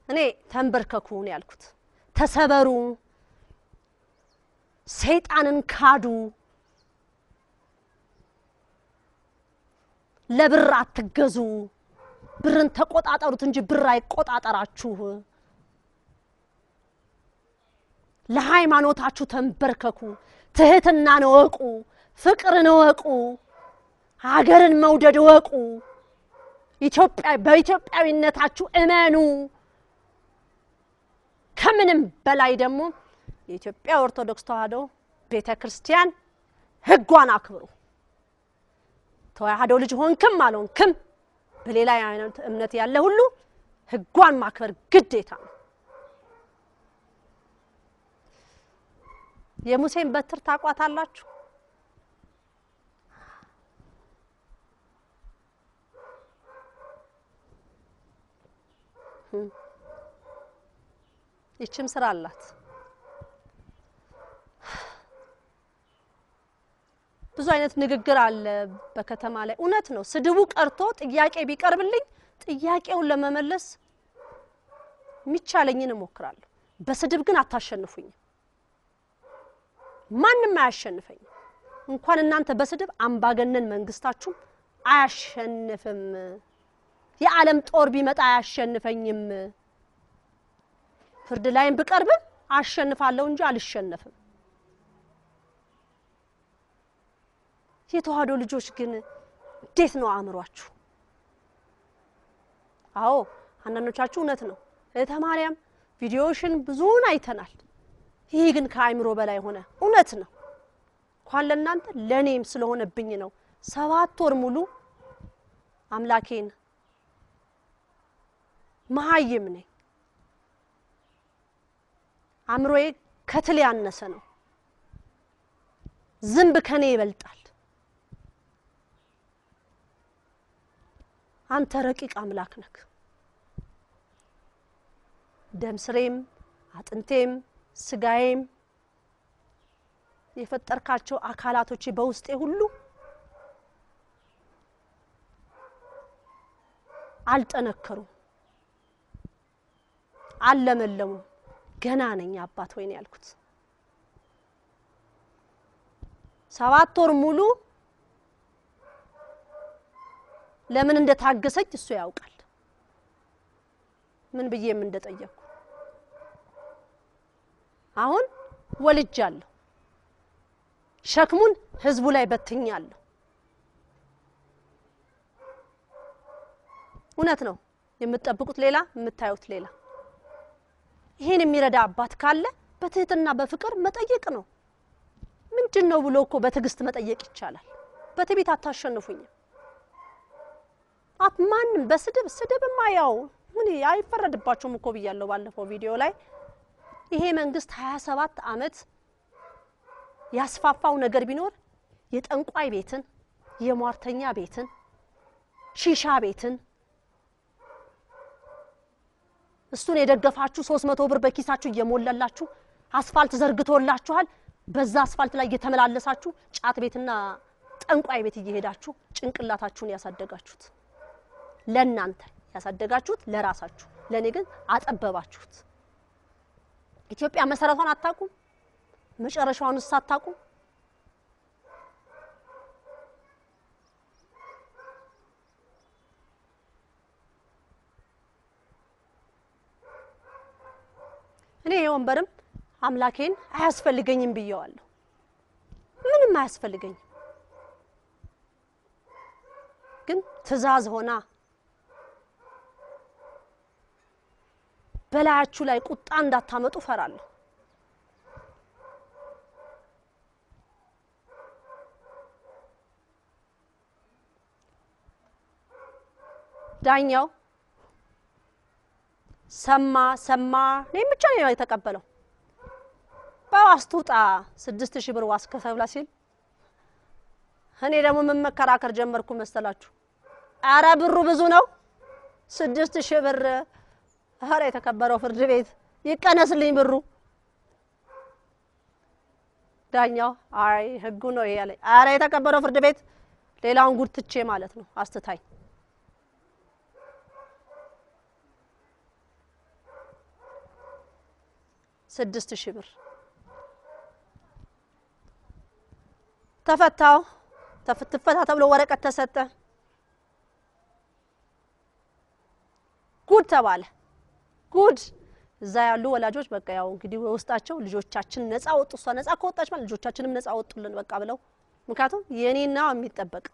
S2: እኔ ተንበርከኩ ነው ያልኩት። ተሰበሩ፣ ሰይጣንን ካዱ፣ ለብር አትገዙ፣ ብርን ተቆጣጣሩት እንጂ ብር አይቆጣጣራችሁ። ለሃይማኖታችሁ ተንበርከኩ፣ ትህትናን ወቁ፣ ፍቅርን ወቁ፣ ሀገርን መውደድ ወቁ፣ በኢትዮጵያዊነታችሁ እመኑ። ከምንም በላይ ደግሞ የኢትዮጵያ ኦርቶዶክስ ተዋሕዶ ቤተክርስቲያን ሕጓን አክብሩ። ተዋሕዶ ልጅ ሆንክም አልሆንክም በሌላ አይነት እምነት ያለ ሁሉ ሕጓን ማክበር ግዴታ ነው። የሙሴን በትር ታቋታላችሁ? ይችም ስራ አላት። ብዙ አይነት ንግግር አለ በከተማ ላይ። እውነት ነው። ስድቡ ቀርቶ ጥያቄ ቢቀርብልኝ ጥያቄውን ለመመለስ የሚቻለኝን እሞክራለሁ። በስድብ ግን አታሸንፉኝ። ማንንም አያሸንፈኝም። እንኳን እናንተ በስድብ አምባገነን መንግስታችሁ አያሸንፍም። የዓለም ጦር ቢመጣ አያሸንፈኝም። ፍርድ ላይም ብቀርብም አሸንፋለሁ እንጂ አልሸነፍም። የተዋሕዶ ልጆች ግን እንዴት ነው አእምሯችሁ? አዎ አንዳንዶቻችሁ እውነት ነው እህተ ማርያም ቪዲዮሽን ብዙን አይተናል። ይሄ ግን ከአእምሮ በላይ ሆነ። እውነት ነው። እንኳን ለእናንተ ለኔም ስለሆነብኝ ነው 7 ወር ሙሉ አምላኬን መሃይም ነኝ። አእምሮዬ ከትል ያነሰ ነው። ዝንብ ከኔ ይበልጣል። አንተ ረቂቅ አምላክ ነህ። ደም ስሬም አጥንቴም ስጋዬም የፈጠርካቸው አካላቶች በውስጤ ሁሉ አልጠነከሩም፣ አልለመለሙም። ገና ነኝ አባት ወይ ነው ያልኩት። 7 ወር ሙሉ ለምን እንደታገሰኝ እሱ ያውቃል። ምን ብዬም እንደጠየቅኩ አሁን ወልጃለሁ። ሸክሙን ህዝቡ ላይ በትኛለሁ። እውነት ነው። የምትጠብቁት ሌላ የምታዩት ሌላ። ይሄን የሚረዳ አባት ካለ በትህትና በፍቅር መጠየቅ ነው። ምንድነው ብሎ እኮ በትዕግስት መጠየቅ ይቻላል። በትዕቢት አታሸንፉኝ። ማንም በስድብማ ያው ምን አይፈረድባችሁም እኮ ብያለሁ ባለፈው ቪዲዮ ላይ። ይሄ መንግስት 27 አመት ያስፋፋው ነገር ቢኖር የጠንቋይ ቤትን የሟርተኛ ቤትን ሺሻ ቤትን እሱን የደገፋችሁ 300 ብር በኪሳችሁ እየሞላላችሁ አስፋልት ዘርግቶላችኋል በዛ አስፋልት ላይ እየተመላለሳችሁ ጫት ቤትና ጠንቋይ ቤት እየሄዳችሁ ጭንቅላታችሁን ያሳደጋችሁት ለናንተ ያሳደጋችሁት ለራሳችሁ ለኔ ግን አጠበባችሁት ኢትዮጵያ መሰረቷን አታቁም መጨረሻውን ሳታቁ እኔ ወንበርም አምላኬን አያስፈልገኝም ብየዋለሁ ምንም አያስፈልገኝ ግን ትዛዝ ሆና በላያችሁ ላይ ቁጣ እንዳታመጡ ፈራለሁ ዳኛው ሰማ ነኝ ብቻ ነው የተቀበለው በዋስቱጣ 6000 ብር ዋስ ከሰብላ ሲል እኔ ደግሞ መመከራከር ጀመርኩ መሰላችሁ አረ ብሩ ብዙ ነው 6000 ብር አረ የተከበረው ፍርድ ቤት ይቀነስልኝ ብሩ ዳኛው አይ ህጉ ነው ያለኝ አረ የተከበረው ፍርድ ቤት ሌላውን ጉድ ትቼ ማለት ነው አስተታይ 6000 ብር ተፈታው ተፈታ ተብሎ ወረቀት ተሰጠ ጉድ ተባለ ጉድ እዛ ያሉ ወላጆች በቃ ያው እንግዲህ ወስጣቸው ልጆቻችን ነፃ ወጡ እሷ ነፃ ከወጣች ማለት ልጆቻችንም ነፃ ወጡልን በቃ ብለው ምክንያቱም የኔና የሚጠበቅ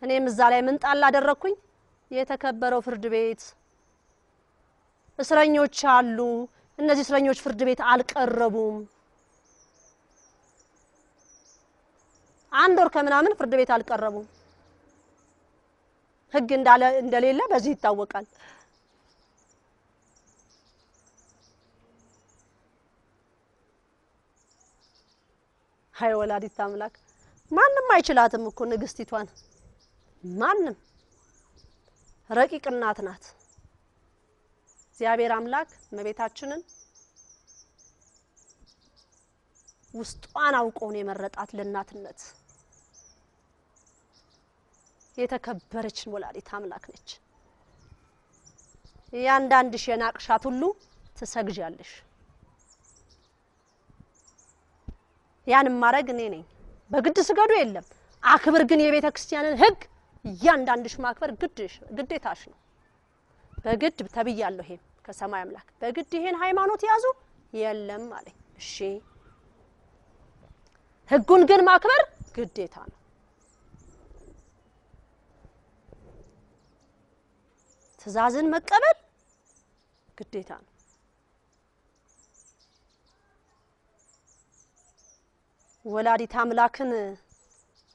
S2: እኔም እዛ ላይ ምን ጣል አደረኩኝ የተከበረው ፍርድ ቤት እስረኞች አሉ እነዚህ እስረኞች ፍርድ ቤት አልቀረቡም አንድ ወር ከምናምን ፍርድ ቤት አልቀረቡም ህግ እንደሌለ በዚህ ይታወቃል ሃይ ወላዲት አምላክ ማንንም አይችላትም እኮ ንግስቲቷን ማንንም ረቂቅ እናት ናት እግዚአብሔር አምላክ መቤታችንን ውስጧን አውቆን የመረጣት ለናትነት የተከበረች ወላዲት አምላክ ነች ያንዳንድሽ የናቅሻት ሁሉ ትሰግጃለሽ ያን ማረግ እኔ ነኝ በግድ ስገዱ የለም አክብር ግን የቤተ ክርስቲያንን ህግ ያንዳንድሽ ማክበር ግዴታሽ ነው በግድ ተብያለሁ ይሄ ከሰማይ አምላክ በግድ ይሄን ሃይማኖት ያዙ የለም ማለት እሺ ህጉን ግን ማክበር ግዴታ ነው ትዛዝን መቀበል ግዴታ ነው ወላዲት አምላክን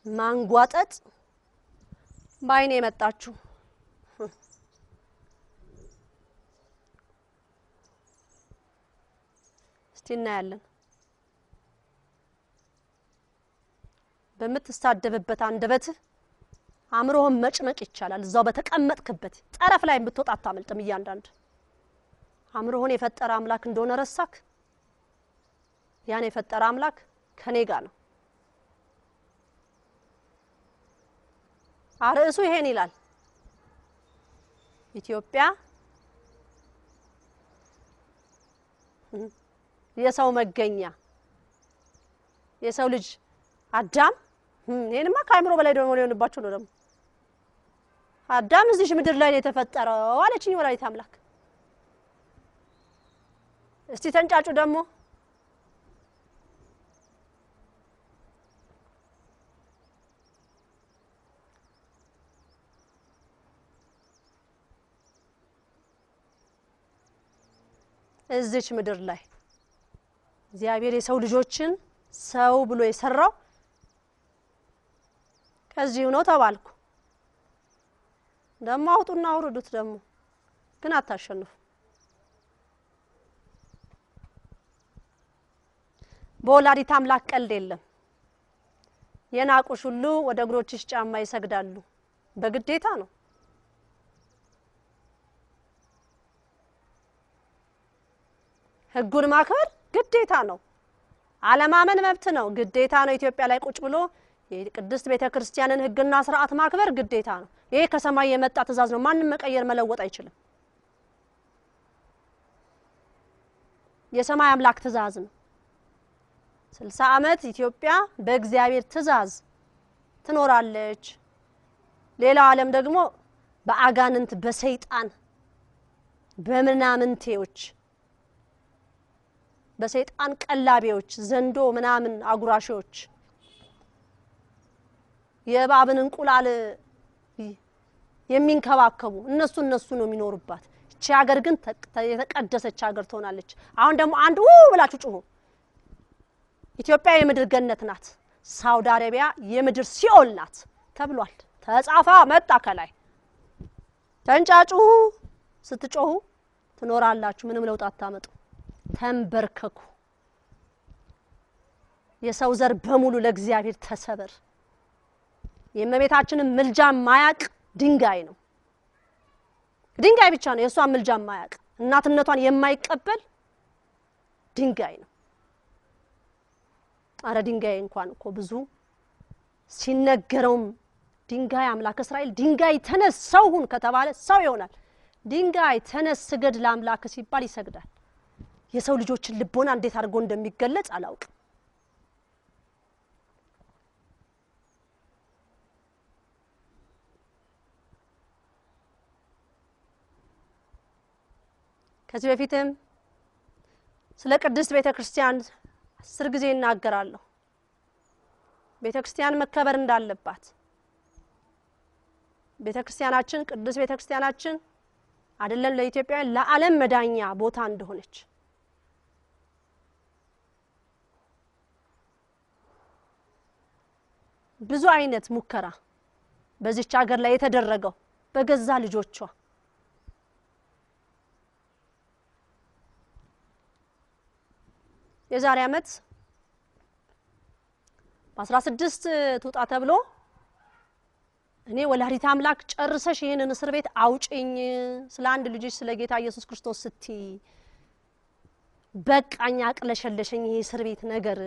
S2: ማንጓጠጥ ባይኔ መጣችሁ እስቲና ያለን በመተሳደበበት አንደበት አምሮህን መጭመቅ ይቻላል እዛው በተቀመጥክበት ጠረፍ ላይ ብትወጣ አታመልጥም ያንዳንድ አምሮህን የፈጠረ አምላክ እንደሆነ ረሳክ ያን የፈጠረ አምላክ ከኔ ጋር ነው አርዕሱ ይሄን ይላል ኢትዮጵያ የሰው መገኛ የሰው ልጅ አዳም እኔንማ ካይምሮ በላይ ደግሞ ሊሆንባችሁ ነው ደግሞ አዳም እዚህ ምድር ላይ የተፈጠረው አለችኝ ወላዲት አምላክ እስቲ ተንጫጩ ደግሞ እዚች ምድር ላይ እግዚአብሔር የሰው ልጆችን ሰው ብሎ የሰራው ከዚህ ነው ተባልኩ ደሞ አውጡና አውርዱት ደሞ ግን አታሸንፉ በወላዲተ አምላክ ቀልድ የለም። የናቁሽ ሁሉ ወደ እግሮችሽ ጫማ ይሰግዳሉ። በግዴታ ነው። ህጉን ማክበር ግዴታ ነው። አለማመን መብት ነው፣ ግዴታ ነው። ኢትዮጵያ ላይ ቁጭ ብሎ የቅድስት ቤተክርስቲያንን ህግና ስርዓት ማክበር ግዴታ ነው። ይሄ ከሰማይ የመጣ ትእዛዝ ነው። ማንንም መቀየር መለወጥ አይችልም። የሰማይ አምላክ ትእዛዝ ነው። 60 ዓመት ኢትዮጵያ በእግዚአብሔር ትእዛዝ ትኖራለች። ሌላው ዓለም ደግሞ በአጋንንት በሰይጣን በመናምንቴዎች በሰይጣን ቀላቢዎች ዘንዶ ምናምን አጉራሾች የባብን እንቁላል የሚንከባከቡ እነሱ ነው የሚኖሩባት። እቺ ሀገር ግን የተቀደሰች ሀገር ትሆናለች። አሁን ደግሞ አንድ ብላችሁ ጩሁ። ኢትዮጵያ የምድር ገነት ናት፣ ሳውዲ አረቢያ የምድር ሲኦል ናት ተብሏል። ተጻፋ መጣ ከላይ። ተንጫጩ። ስትጮሁ ትኖራላችሁ፣ ምንም ለውጥ አታመጡ። ተንበርከኩ። የሰው ዘር በሙሉ ለእግዚአብሔር ተሰበር። የእመቤታችንን ምልጃ ማያቅ ድንጋይ ነው። ድንጋይ ብቻ ነው የሷን ምልጃ ማያቅ፣ እናትነቷን የማይቀበል ድንጋይ ነው። አረ ድንጋይ እንኳን እኮ ብዙ ሲነገረውም ድንጋይ አምላክ እስራኤል ድንጋይ ተነስ ሰው ሁን ከተባለ ሰው ይሆናል። ድንጋይ ተነስ ስገድ ለአምላክ ሲባል ይሰግዳል። የሰው ልጆችን ልቦና እንዴት አድርጎ እንደሚገለጽ አላውቅም። ከዚህ በፊትም ስለ ቅድስት ቤተክርስቲያን 10 ጊዜ እናገራለሁ። ቤተክርስቲያን መከበር እንዳለባት፣ ቤተክርስቲያናችን ቅድስት ቤተክርስቲያናችን አይደለም ለኢትዮጵያ ለዓለም መዳኛ ቦታ እንደሆነች ብዙ አይነት ሙከራ በዚች ሀገር ላይ የተደረገው በገዛ ልጆቿ የዛሬ አመት በ16 ተውጣ ተብሎ እኔ ወላዲተ አምላክ ጨርሰሽ ይሄንን እስር ቤት አውጪኝ ስለ አንድ ልጅሽ ስለ ጌታ ኢየሱስ ክርስቶስ ስቲ በቃኛ አቅለሸለሸኝ ይሄ እስር ቤት ነገር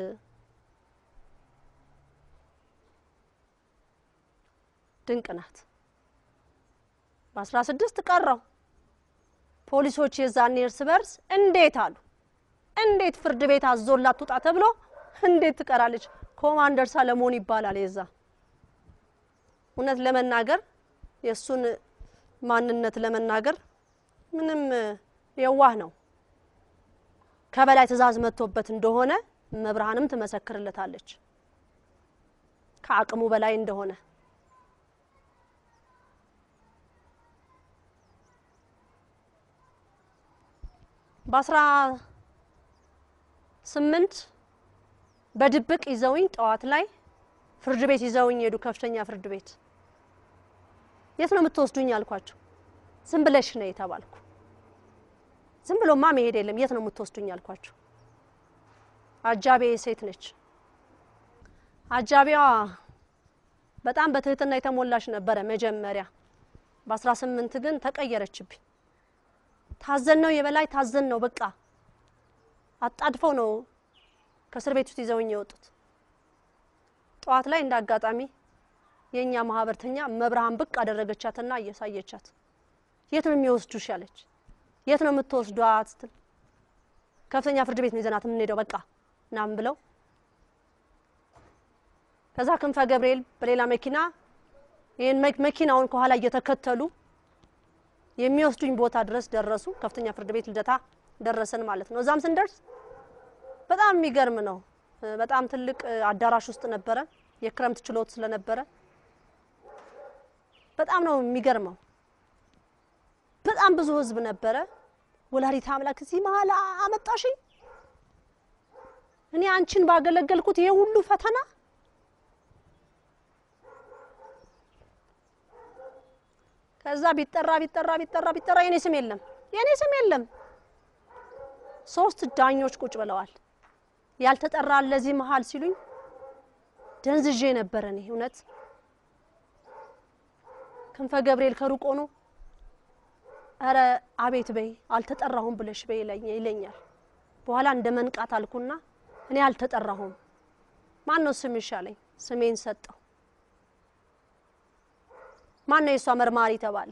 S2: ድንቅ ናት። በ16 ቀረው ፖሊሶች የዛኔ እርስ በርስ እንዴት አሉ እንዴት ፍርድ ቤት አዞላት ተውጣ ተብሎ እንዴት ትቀራለች? ኮማንደር ሰለሞን ይባላል። የዛ እውነት ለመናገር የሱን ማንነት ለመናገር ምንም የዋህ ነው። ከበላይ ትእዛዝ መጥቶበት እንደሆነ መብርሃንም ትመሰክርለታለች ከአቅሙ በላይ እንደሆነ። በ18 በድብቅ ይዘውኝ ጠዋት ላይ ፍርድ ቤት ይዘውኝ ሄዱ። ከፍተኛ ፍርድ ቤት የት ነው የምትወስዱኝ አልኳቸው። ዝም ብለሽ ነው የተባልኩ። ዝም ብሎማ መሄድ የለም የት ነው የምትወስዱኝ አልኳቸው። አጃቤ ሴት ነች። አጃቢዋ በጣም በትህትና የተሞላሽ ነበረ መጀመሪያ። በ18 ግን ተቀየረችብኝ። ታዘን ነው የበላይ ታዘን ነው በቃ አጣድፈው ነው ከእስር ቤት ውስጥ ይዘውኝ የወጡት። ጠዋት ላይ እንዳጋጣሚ የኛ ማህበርተኛ መብርሃን ብቅ አደረገቻትና እያሳየቻት የት ነው የሚወስዱሽ ያለች። የት ነው የምትወስዷት? ከፍተኛ ፍርድ ቤት ነው ይዘናት የምንሄደው በቃ ናም ብለው ከዛ ክንፈ ገብርኤል በሌላ መኪና ይሄን መኪናውን ከኋላ እየተከተሉ የሚወስዱኝ ቦታ ድረስ ደረሱ። ከፍተኛ ፍርድ ቤት ልደታ ደረሰን ማለት ነው። እዛም ስንደርስ በጣም የሚገርም ነው። በጣም ትልቅ አዳራሽ ውስጥ ነበረ። የክረምት ችሎት ስለነበረ በጣም ነው የሚገርመው። በጣም ብዙ ህዝብ ነበረ። ወላዲተ አምላክ እዚህ መሀል አመጣሽኝ እኔ አንቺን ባገለገልኩት ይሄ ሁሉ ፈተና ከዛ ቢጠራ የኔ ስም የለም። 3 ዳኞች ቁጭ ብለዋል። ያልተጠራ ለዚህ መሃል ሲሉኝ ደንዝዤ ነበር እኔ እውነት ክንፈ ገብርኤል ከሩቅ ሆኖ አረ አቤት በይ አልተጠራሁም ብለሽ በይ ይለኛል። በኋላ እንደመንቃት አልኩና እኔ አልተጠራሁም ማን ነው ስምሽ አለኝ። ስሜን ሰጠው። ማን ነው የሷ መርማሪ ተባለ።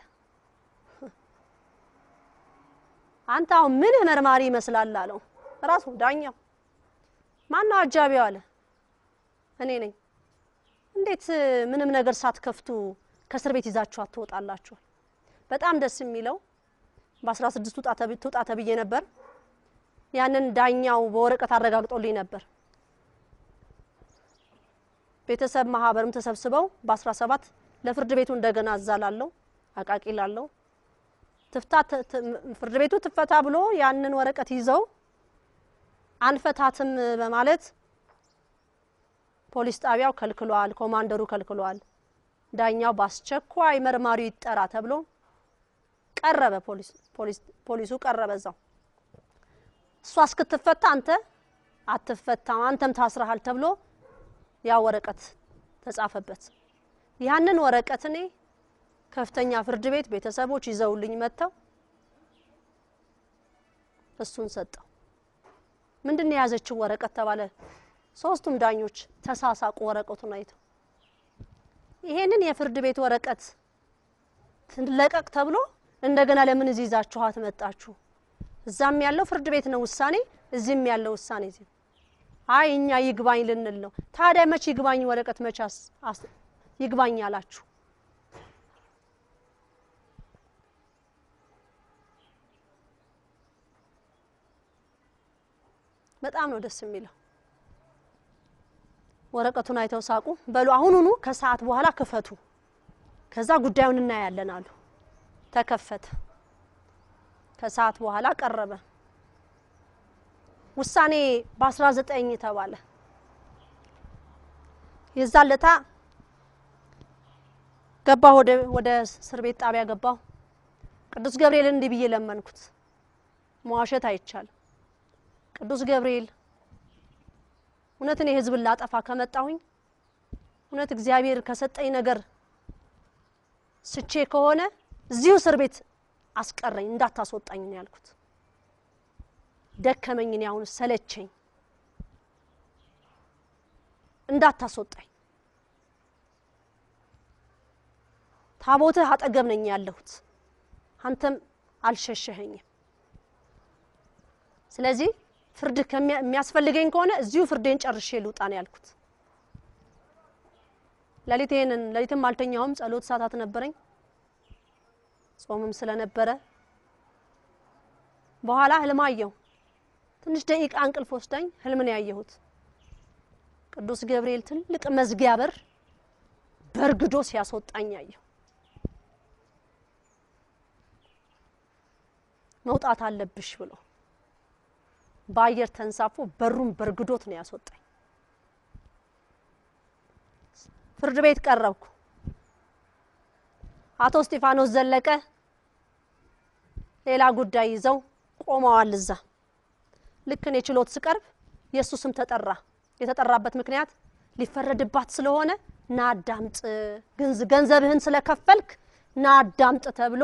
S2: አንተ አሁን ምን መርማሪ ይመስላል አለው ራሱ ዳኛው። ማን ነው አጃቢው አለ። እኔ ነኝ። እንዴት ምንም ነገር ሳትከፍቱ ከእስር ቤት ይዛችሁ አትወጣላችሁ? በጣም ደስ የሚለው በ16 ውጣ ተብዬ ነበር። ያንን ዳኛው በወረቀት አረጋግጦልኝ ነበር። ቤተሰብ ማህበርም ተሰብስበው በ17 ለፍርድ ቤቱ እንደገና አዛላለሁ አቃቂላለሁ ትፍታት ፍርድ ቤቱ ትፈታ ብሎ ያንን ወረቀት ይዘው አንፈታትም በማለት ፖሊስ ጣቢያው ከልክሏል፣ ኮማንደሩ ከልክሏል። ዳኛው ባስቸኳይ መርማሪው ይጠራ ተብሎ ቀረበ። ፖሊሱ ቀረበ እዛው። እሷ እስክትፈታ አንተ አትፈታም አንተም ታስረሃል ተብሎ ያ ወረቀት ተጻፈበት። ያንን ወረቀት እኔ ከፍተኛ ፍርድ ቤት ቤተሰቦች ይዘውልኝ መተው እሱን ሰጠው። ምንድነው ያዘችው ወረቀት ተባለ። ሶስቱም ዳኞች ተሳሳቁ ወረቀቱን አይተው። ይሄንን የፍርድ ቤት ወረቀት ትለቀቅ ተብሎ እንደገና ለምን ይዛችኋት መጣችሁ? እዛም ያለው ፍርድ ቤት ነው ውሳኔ፣ እዚህም ያለው ውሳኔ እዚህ። አይ እኛ ይግባኝ ልንል ነው። ታዲያ መቼ ይግባኝ ወረቀት መቻስ ይግባኝ አላችሁ? በጣም ነው ደስ የሚለው። ወረቀቱን አይተው ሳቁ። በሉ አሁኑኑ ከሰዓት በኋላ ክፈቱ፣ ከዛ ጉዳዩን እናያለን አሉ። ተከፈተ። ከሰዓት በኋላ ቀረበ። ውሳኔ በ19 ተባለ። የዛለታ ገባሁ ወደ እስር ቤት ጣቢያ ገባሁ። ቅዱስ ገብርኤል እንዲህ ብዬ ለመንኩት። መዋሸት አይቻልም። ቅዱስ ገብርኤል እውነት እኔ ህዝብን ላጠፋ ከመጣሁኝ እውነት እግዚአብሔር ከሰጠኝ ነገር ስቼ ከሆነ እዚሁ እስር ቤት አስቀረኝ እንዳታስወጣኝ ነው ያልኩት። ደከመኝ እኔ አሁን ሰለቸኝ እንዳታስወጣኝ። ታቦትህ አጠገብ ነኝ ያለሁት አንተም አልሸሸኸኝም። ስለዚህ ፍርድ ከሚያስፈልገኝ ከሆነ እዚሁ ፍርዴን ጨርሼ ልውጣ ነው ያልኩት። ለሊትም አልተኛውም። ጸሎት ሰዓታት ነበረኝ ጾምም ስለነበረ በኋላ ህልም አየሁ። ትንሽ ደቂቃ እንቅልፍ ወስዳኝ ህልምን ያየሁት ቅዱስ ገብርኤል ትልቅ መዝጊያ በር በርግዶ ሲያስወጣኝ አየሁ። መውጣት አለብሽ ብሎ ባየር ተንሳፎ በሩን በርግዶት ነው ያስወጣኝ። ፍርድ ቤት ቀረብኩ። አቶ እስጢፋኖስ ዘለቀ ሌላ ጉዳይ ይዘው ቆመዋል እዛ። ልክ እኔ ችሎት ስቀርብ የሱ ስም ተጠራ። የተጠራበት ምክንያት ሊፈረድባት ስለሆነ ናዳምጥ ገንዘብህን ስለከፈልክ ናዳምጥ ተብሎ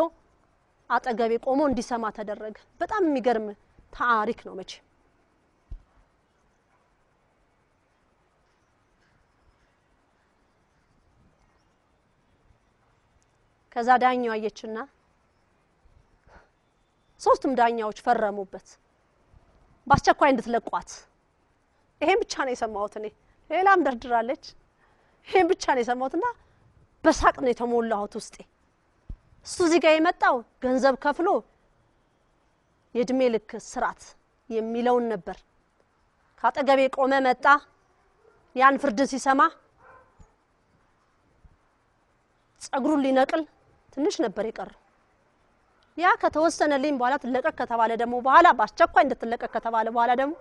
S2: አጠገቤ ቆሞ እንዲሰማ ተደረገ። በጣም የሚገርም ታሪክ ነው መቼ። ከዛ ዳኛው አየችና ሶስቱም ዳኛዎች ፈረሙበት በአስቸኳይ እንድትለቋት። ይሄን ብቻ ነው የሰማሁት እኔ። ሌላም ደርድራለች። ይሄን ብቻ ነው የሰማሁትና በሳቅ ነው የተሞላሁት ውስጤ። እሱ እዚህ ጋር የመጣው ገንዘብ ከፍሎ የእድሜ ልክ ስራት የሚለውን ነበር። ካጠገቤ ቆመ መጣ። ያን ፍርድ ሲሰማ ጸጉሩን ሊነቅል ትንሽ ነበር የቀረው። ያ ከተወሰነልኝ በኋላ ትለቀቅ ከተባለ ደግሞ በኋላ በአስቸኳይ እንድትለቀቅ ከተባለ በኋላ ደግሞ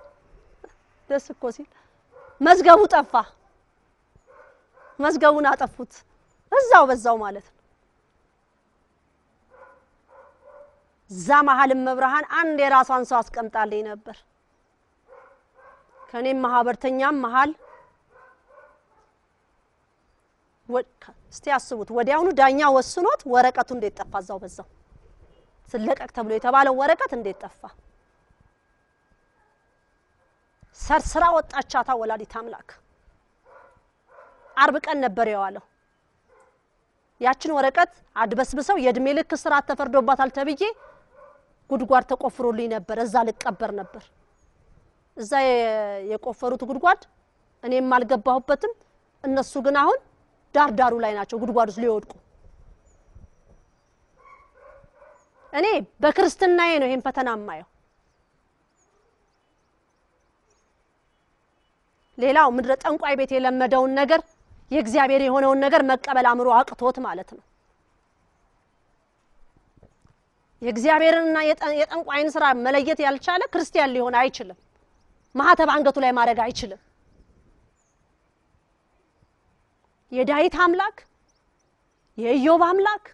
S2: ደስ እኮ ሲል መዝገቡ ጠፋ። መዝገቡን አጠፉት በዛው ማለት ነው። ዛ መሐልም መብርሃን አንድ የራሷን ሰው አስቀምጣልኝ ነበር። ከኔም ማህበርተኛም መሃል እስቲ አስቡት ወዲያውኑ ዳኛ ወስኖት ወረቀቱ እንዴት ጠፋ እዛው በዛው ስለቀቅ ተብሎ የተባለው ወረቀት እንዴት ጠፋ ሰርስራ ወጣቻታ ወላዲት አምላክ አርብ ቀን ነበር የዋለው ያችን ወረቀት አድበስብሰው የእድሜ ልክ ስራት ተፈርዶባታል ተብዬ ጉድጓድ ተቆፍሮልኝ ነበር እዛ ልቀበር ነበር እዛ የቆፈሩት ጉድጓድ እኔም አልገባሁበትም እነሱ ግን አሁን ዳርዳሩ ላይ ናቸው ጉድጓዱ ሊወድቁ እኔ በክርስትናዬ ነው ይሄን ፈተና ማየው ሌላው ምድረ ጠንቋይ ቤት የለመደውን ነገር የእግዚአብሔር የሆነውን ነገር መቀበል አምሮ አቅቶት ማለት ነው የእግዚአብሔርንና የጠንቋይን ስራ መለየት ያልቻለ ክርስቲያን ሊሆን አይችልም ማህተብ አንገቱ ላይ ማድረግ አይችልም የዳዊት አምላክ የኢዮብ አምላክ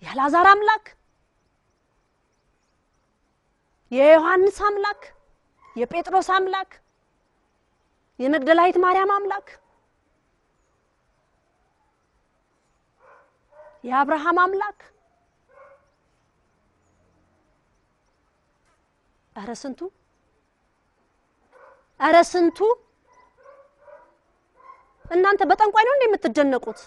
S2: የአልዓዛር አምላክ የዮሐንስ አምላክ የጴጥሮስ አምላክ የመግደላዊት ማርያም አምላክ የአብርሃም አምላክ ኧረ ስንቱ እናንተ በጠንቋይ ነው እንደምትደነቁት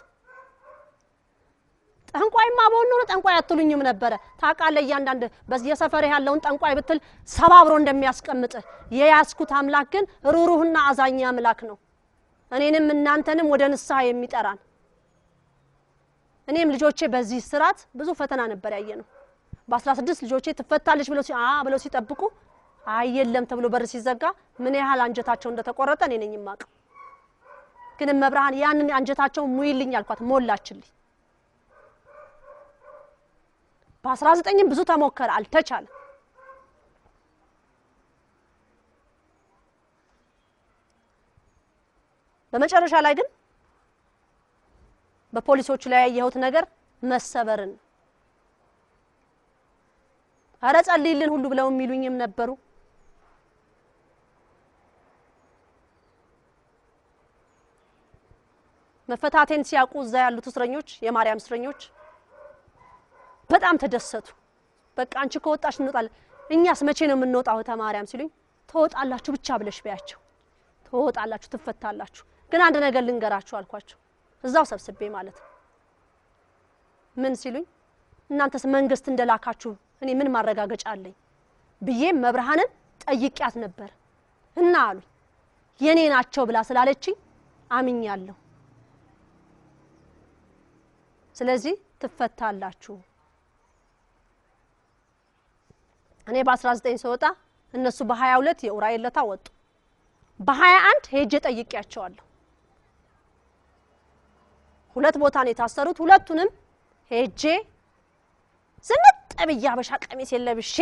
S2: ጠንቋይማ በሆነ ጠንቋይ አትሉኝም ነበር ታቃለ ያንዳንድ በዚህ ሰፈር ያለውን ጠንቋይ ብትል ሰባብሮ እንደሚያስቀምጥ የያስኩት አምላክ ግን ሩሩህና አዛኛ አምላክ ነው እኔንም እናንተንም ወደ ንስሐ የሚጠራን እኔም ልጆቼ በዚህ ስራት ብዙ ፈተና ነበር ያየነው በ16 ልጆቼ ተፈታለች ብለው ሲጠብቁ አይየለም ተብሎ በር ሲዘጋ ምን ያህል አንጀታቸው እንደተቆረጠ እኔ ነኝ ማቅ ግን መብራሃን ያንን አንጀታቸው ሙይልኝ አልኳት ሞላችልኝ በ19ም ብዙ ተሞከረ አልተቻለ በመጨረሻ ላይ ግን በፖሊሶቹ ላይ ያየሁት ነገር መሰበርን አረ ጸልይልን ሁሉ ብለው የሚሉኝም ነበሩ መፈታቴን ሲያቁ እዛ ያሉት እስረኞች የማርያም እስረኞች በጣም ተደሰቱ በቃ አንቺ ከወጣሽ እንወጣለን እኛስ መቼ ነው የምንወጣው ተማርያም ሲሉኝ ተወጣላችሁ ብቻ ብለሽ በያቸው ተወጣላችሁ ትፈታላችሁ ግን አንድ ነገር ልንገራችሁ አልኳቸው እዛው ሰብስቤ ማለት ምን ሲሉኝ እናንተስ መንግስት እንደላካችሁ እኔ ምን ማረጋገጫ አለኝ ብዬ መብርሃንን ጠይቂያት ነበር እና አሉ የኔ ናቸው ብላ ስላለችኝ አምኛለሁ ስለዚህ ትፈታላችሁ እኔ በ19 ሰውጣ እነሱ በ22 የኡራኤል ለታ ወጡ በ21 ሄጄ ጠይቂያቸዋለሁ ሁለት ቦታ ነው የታሰሩት ሁለቱንም ሄጄ ዝንጥ ብያ በሻ ቀሚስ የለብሼ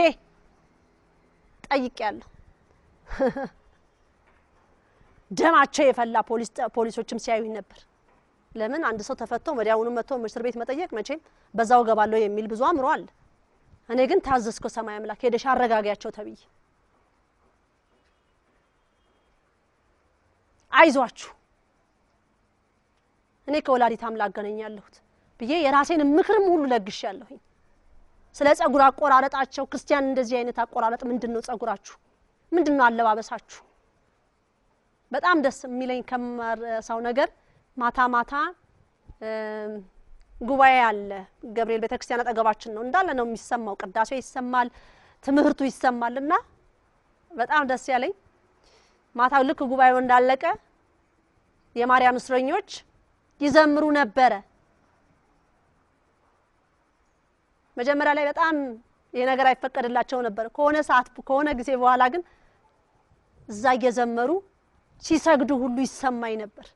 S2: ጠይቂያለሁ ደማቸው የፈላ ፖሊሶችም ሲያዩኝ ነበር ለምን አንድ ሰው ተፈቶ ወዲያውኑ መጥቶ እስር ቤት መጠየቅ መቼም በዛው ገባለው የሚል ብዙ አምሮ አለ እኔ ግን ታዘዝኩ ሰማይ አምላክ ሄደሽ አረጋጋያቸው ተብይ አይዟችሁ እኔ ከወላዲት አምላክ ገነኛለሁት ብዬ የራሴን ምክርም ሁሉ ለግሻለሁ ስለ ጸጉር አቆራረጣቸው ክርስቲያን እንደዚህ አይነት አቆራረጥ ምንድነው ጸጉራችሁ ምንድነው አለባበሳችሁ በጣም ደስ የሚለኝ ከመርሳው ነገር ማታ ጉባኤ አለ ገብርኤል ቤተክርስቲያን አጠገባችን ነው እንዳለ ነው የሚሰማው ቅዳሴው ይሰማል ትምህርቱ ይሰማልና በጣም ደስ ያለኝ ማታው ልክ ጉባኤው እንዳለቀ የማርያም እስረኞች ይዘምሩ ነበር መጀመሪያ ላይ በጣም የነገር አይፈቀድላቸው ነበር ከሆነ ጊዜ በኋላ ግን እዛ እየዘመሩ ሲሰግዱ ሁሉ ይሰማይ ነበር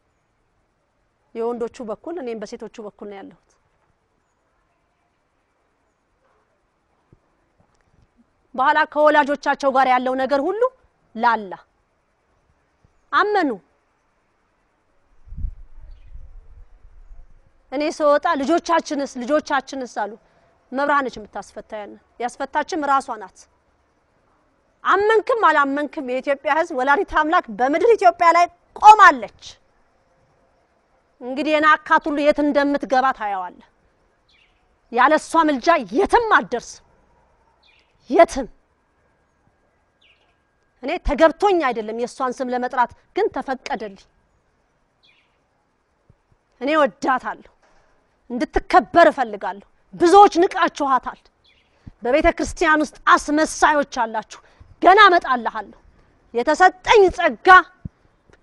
S2: የወንዶቹ በኩል እኔም በሴቶቹ በኩል ነው ያለሁት በኋላ ከወላጆቻቸው ጋር ያለው ነገር ሁሉ ላላ አመኑ እኔ ሰውጣ ልጆቻችንስ አሉ መብራነች የምታስፈታያን ያስፈታችም ራሷ ናት አመንክም አላመንክም የኢትዮጵያ ሕዝብ ወላዲተ አምላክ በምድር ኢትዮጵያ ላይ ቆማለች። እንግዲህ የናካት ሁሉ የት እንደምትገባ ታያዋለህ። ያለሷ ምልጃ የትም አትደርስም። የትም እኔ ተገብቶኝ አይደለም የሷን ስም ለመጥራት ግን ተፈቀደልኝ። እኔ ወዳታለሁ፣ እንድትከበር እፈልጋለሁ። ብዙዎች ንቃችኋታል። በቤተ ክርስቲያን ውስጥ አስመሳዮች አላችሁ። ገና እመጣልሃለሁ። የተሰጠኝ ጸጋ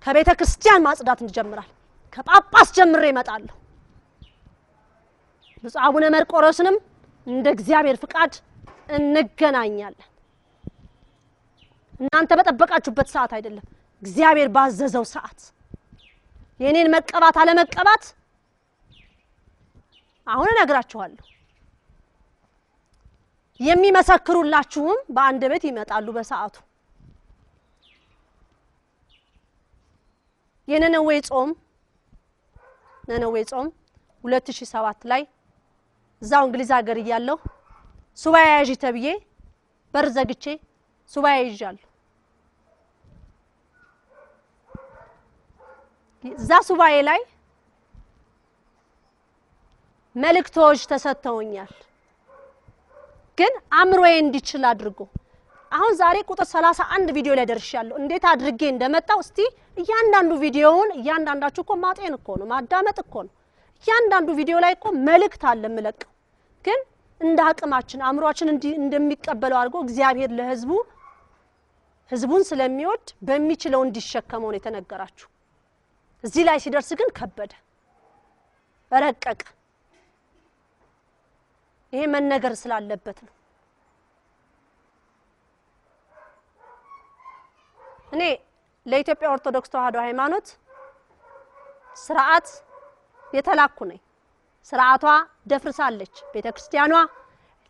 S2: ከቤተ ክርስቲያን ማጽዳት እንጀምራል። ከጳጳስ ጀምሬ እመጣለሁ። ብፁዕ አቡነ መርቆሬዎስንም እንደ እግዚአብሔር ፍቃድ እንገናኛለን። እናንተ በጠበቃችሁበት ሰዓት አይደለም፣ እግዚአብሔር ባዘዘው ሰዓት። የኔን መቀባት አለ መቀባት አሁን እነግራችኋለሁ። የሚመሰክሩላችሁም በአንደበት ይመጣሉ በሰዓቱ። የነነዌ ጾም 2007 ላይ እዛው እንግሊዝ ሀገር እያለሁ ሱባኤ ያዥ ተብዬ በር ዘግቼ ሱባኤ ይዣለሁ። እዛ ሱባኤ ላይ መልእክቶች ተሰጥተውኛል። ግን አምሮዬ እንዲችል አድርጎ አሁን ዛሬ ቁጥር 31 ቪዲዮ ላይ ደርሻለሁ። እንዴት አድርጌ እንደመጣው እስቲ እያንዳንዱ ቪዲዮውን እያንዳንዳችሁ እኮ ማጤን እኮ ነው ማዳመጥ እኮ ነው። እያንዳንዱ ቪዲዮ ላይ እኮ መልእክት አለ የምለቀው። ግን እንደ አቅማችን አምሮአችን እንደሚቀበለው አድርጎ እግዚአብሔር ለህዝቡ ህዝቡን ስለሚወድ በሚችለው እንዲሸከመው ነው የተነገራችሁ። እዚህ ላይ ሲደርስ ግን ከበደ፣ ረቀቀ። ይሄ መነገር ስላለበት ነው። እኔ ለኢትዮጵያ ኦርቶዶክስ ተዋሕዶ ሃይማኖት ስርዓት የተላኩ ነኝ። ስርዓቷ ደፍርሳለች። ቤተክርስቲያኗ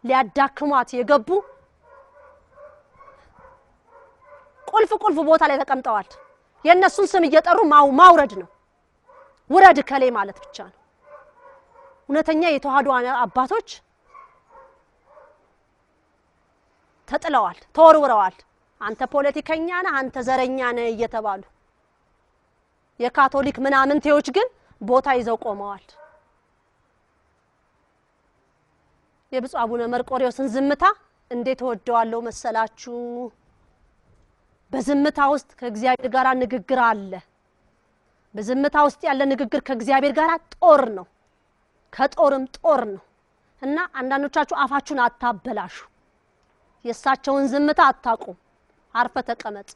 S2: ሊያዳክሟት የገቡ ቁልፍ ቦታ ላይ ተቀምጠዋል። የነሱን ስም እየጠሩ ማውረድ ነው። ውረድ ከሌ ማለት ብቻ ነው። እውነተኛ የተዋሕዶ አባቶች ተጥለዋል፣ ተወርውረዋል። አንተ ፖለቲከኛ ነህ፣ አንተ ዘረኛ ነህ እየተባሉ የካቶሊክ ምናምንቴዎች ግን ቦታ ይዘው ቆመዋል። የብፁዕ አቡነ መርቆሬዎስን ዝምታ እንዴት ወደዋለሁ መሰላችሁ? በዝምታ ውስጥ ከእግዚአብሔር ጋር ንግግር አለ። በዝምታ ውስጥ ያለ ንግግር ከእግዚአብሔር ጋር ጦር ነው፣ ከጦርም ጦር ነው። እና አንዳንዶቻችሁ አፋችሁን አታበላሹ። የእሳቸውን ዝምታ አታቁም። አርፈ ተቀመጥ።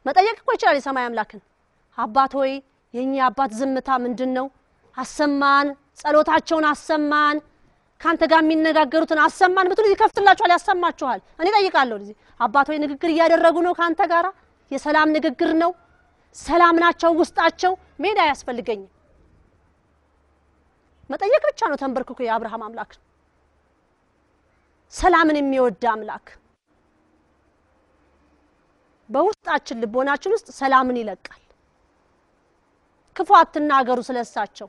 S2: መጠየቅ እኮ ይችላል የሰማይ አምላክን። አባት ሆይ የኛ አባት ዝምታ ምንድነው? አሰማን፣ ጸሎታቸውን አሰማን፣ ካንተ ጋር የሚነጋገሩትን አሰማን ብትሉ ይከፍትላችኋል፣ ያሰማችኋል። እኔ ጠይቃለሁ ለዚህ አባት ሆይ ንግግር እያደረጉ ነው ካንተ ጋራ? የሰላም ንግግር ነው? ሰላም ናቸው ውስጣቸው? ሜዳ ያስፈልገኝ መጠየቅ ብቻ ነው ተንበርክኮ የአብርሃም አምላክ ሰላምን የሚወድ አምላክ በውስጣችን ልቦናችን ውስጥ ሰላምን ይለቃል። ክፉ አትናገሩ ስለሳቸው።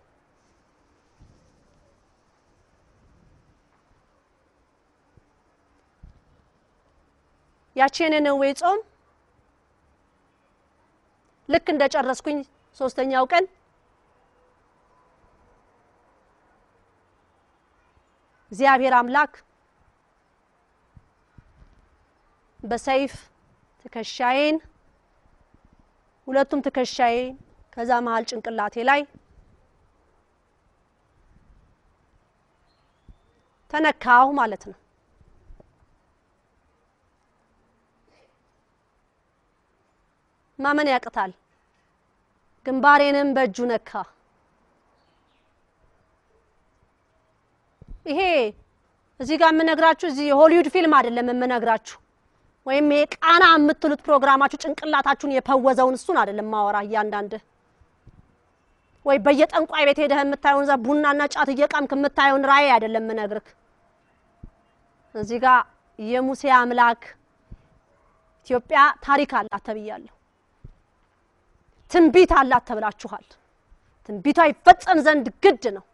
S2: ያቺ የነነዌ ጾም ልክ እንደጨረስኩኝ 3ኛው ቀን እግዚአብሔር አምላክ በሰይፍ ትከሻዬን ሁለቱም ትከሻዬ ከዛ መሃል ጭንቅላቴ ላይ ተነካው ማለት ነው። ማመን ያቅታል። ግንባሬንም በእጁ ነካ። ይሄ እዚህ ጋር የምነግራችሁ እዚህ የሆሊውድ ፊልም አይደለም የምነግራችሁ፣ ወይም የቃና የምትሉት ፕሮግራማችሁ ጭንቅላታችሁን የፈወዘውን እሱን አይደለም ማወራ እያንዳንድ ወይ በየጠንቋይ ቤት ሄደህ የምታዩን ዛ ቡናና ጫት እየቃምክ የምታዩን ራእይ አይደለም የምነግርህ። እዚህ ጋር የሙሴ አምላክ ኢትዮጵያ ታሪክ አላት ተብያለሁ። ትንቢት አላት ተብላችኋል። ትንቢቷ ይፈጸም ዘንድ ግድ ነው።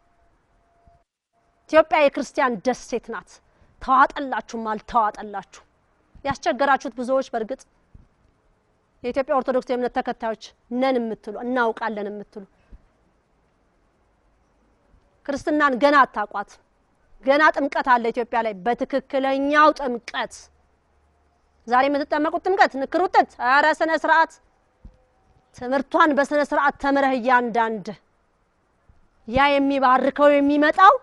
S2: ኢትዮጵያ የክርስቲያን ደሴት ናት። ተዋጠላችሁ አልተዋጠላችሁ ያስቸገራችሁት ብዙዎች በርግጥ የኢትዮጵያ ኦርቶዶክስ የእምነት ተከታዮች ነን የምትሉ እናውቃለን የምትሉ ክርስትናን ገና አታቋት ገና ጥምቀት አለ ኢትዮጵያ ላይ በትክክለኛው ጥምቀት ዛሬ የምትጠመቁት ጥምቀት ንክሩት አረ ስነ ስርዓት ትምርቷን በስነ ስርዓት ተምረህ ያንዳንድ ያ የሚባርከው የሚመጣው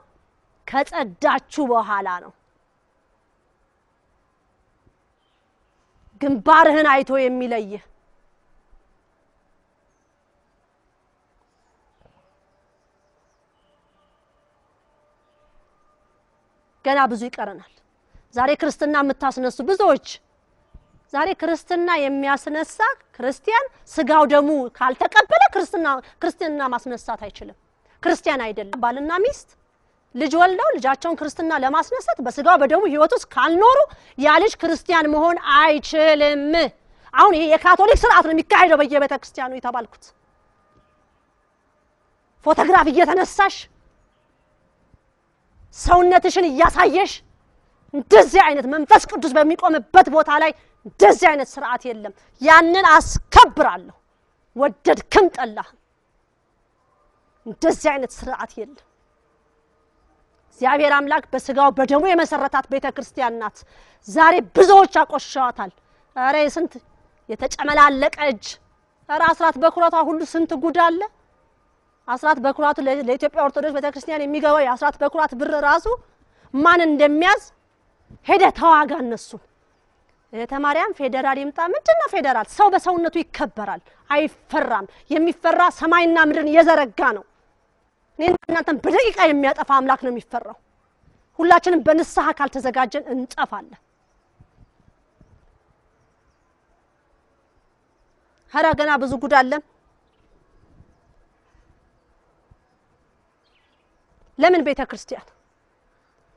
S2: ከጸዳችሁ በኋላ ነው ግንባርህን አይቶ የሚለይ ገና ብዙ ይቀረናል ዛሬ ክርስትና የምታስነሱ ብዙዎች ዛሬ ክርስትና የሚያስነሳ ክርስቲያን ስጋው ደሙ ካልተቀበለ ክርስትና ማስነሳት አይችልም ክርስቲያን አይደለም ባልና ሚስት ልጅ ወልደው ልጃቸውን ክርስትና ለማስነሳት በስጋው በደሙ ህይወቱስ ካልኖሩ ያ ልጅ ክርስቲያን መሆን አይችልም አሁን ይሄ የካቶሊክ ስርዓት ነው የሚካሄደው በየቤተ ክርስቲያኑ የተባልኩት ፎቶግራፍ እየተነሳሽ ሰውነትሽን ያሳየሽ እንደዚህ አይነት መንፈስ ቅዱስ በሚቆምበት ቦታ ላይ እንደዚህ አይነት ስርዓት የለም ያንን አስከብራለሁ ወደድክም ጠላህ እንደዚህ አይነት ስርዓት የለም እግዚአብሔር አምላክ በስጋው በደሙ የመሰረታት ቤተክርስቲያን ናት ዛሬ ብዙዎች አቆሽሻታል አረ ስንት የተጨመላለቀ እጅ አረ አስራት በኩራቷ ሁሉ ስንት ጉድ አለ አስራት በኩራቱ ለኢትዮጵያ ኦርቶዶክስ ቤተክርስቲያን የሚገባው የአስራት በኩራት ብር ራሱ ማን እንደሚያዝ ሄደ ተዋጋ እነሱ የተማሪያም ፌደራል ይምጣ ምንድነው ፌደራል ሰው በሰውነቱ ይከበራል አይፈራም የሚፈራ ሰማይና ምድርን የዘረጋ ነው እናንተን በደቂቃ የሚያጠፋ አምላክ ነው የሚፈራው ሁላችንም በንስሐ ካልተዘጋጀን እንጠፋለን ሀራ ገና ብዙ ጉድ አለ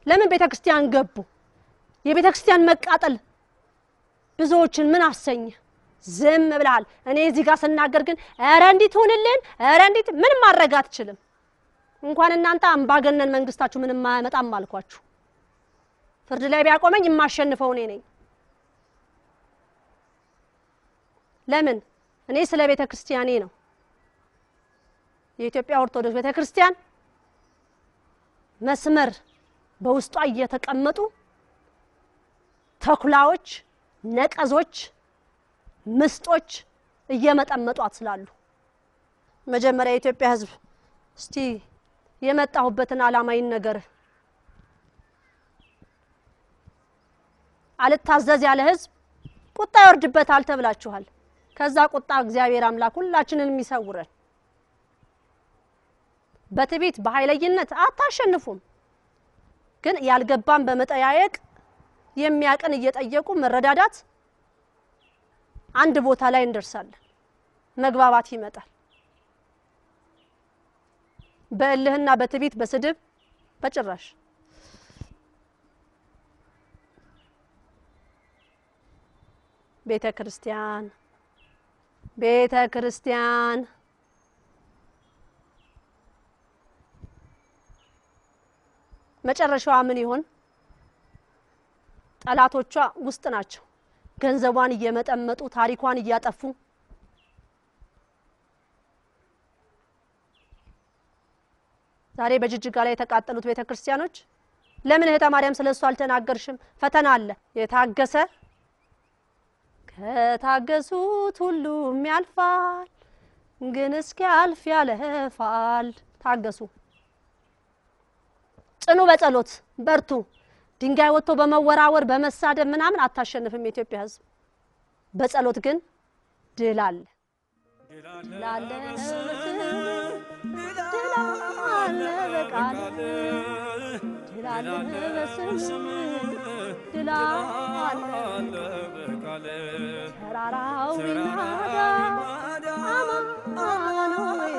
S2: ለምን ቤተክርስቲያን ገቡ የቤተክርስቲያን መቃጠል ብዙዎችን ምን አሰኘ ዝም ብለሃል እኔ እዚህ ጋር ስናገር ግን አረ እንዲት ሆነልን አረ እንዲት ምን ማድረግ አትችልም እንኳን እናንተ አምባገነን መንግስታችሁ ምንም ማያመጣም አልኳችሁ ፍርድ ላይ ቢያቆመኝ የማሸንፈው እኔ ነኝ ለምን እኔ ስለ ቤተክርስቲያኔ ነው የኢትዮጵያ ኦርቶዶክስ ቤተክርስቲያን መስመር በውስጧ እየተቀመጡ ተኩላዎች ነቀዞች ምስጦች እየመጠመጧት ስላሉ መጀመሪያ የኢትዮጵያ ህዝብ እስቲ የመጣሁበትን ዓላማዬን ነገር አልታዘዝ ያለ ህዝብ ቁጣ ይወርድበታል ተብላችኋል ከዛ ቁጣ እግዚአብሔር አምላክ ሁላችንንም ይሰውረን በትዕቢት በኃይለኝነት አታሸንፉም ግን ያልገባን በመጠያየቅ የሚያቀን እየጠየቁ መረዳዳት አንድ ቦታ ላይ እንደርሳለን መግባባት ይመጣል በእልህና በትዕቢት በስድብ በጭራሽ ቤተክርስቲያን መጨረሻዋ ምን ይሆን ጠላቶቿ ውስጥ ናቸው ገንዘቧን እየመጠመጡ ታሪኳን እያጠፉ ዛሬ በጅጅጋ ላይ የተቃጠሉት ቤተክርስቲያኖች ለምን እህተ ማርያም ስለሱ አልተናገርሽም ፈተና አለ የታገሰ ከታገሱት ሁሉም ያልፋል ግን እስኪያልፍ ያለፋል ታገሱ ጽኑ በጸሎት በርቱ ድንጋይ ወጥቶ በመወራወር በመሳደብ ምናምን አታሸንፍም የኢትዮጵያ ህዝብ በጸሎት ግን ድል አለ ተራራው ቢናዳ አማኑኤል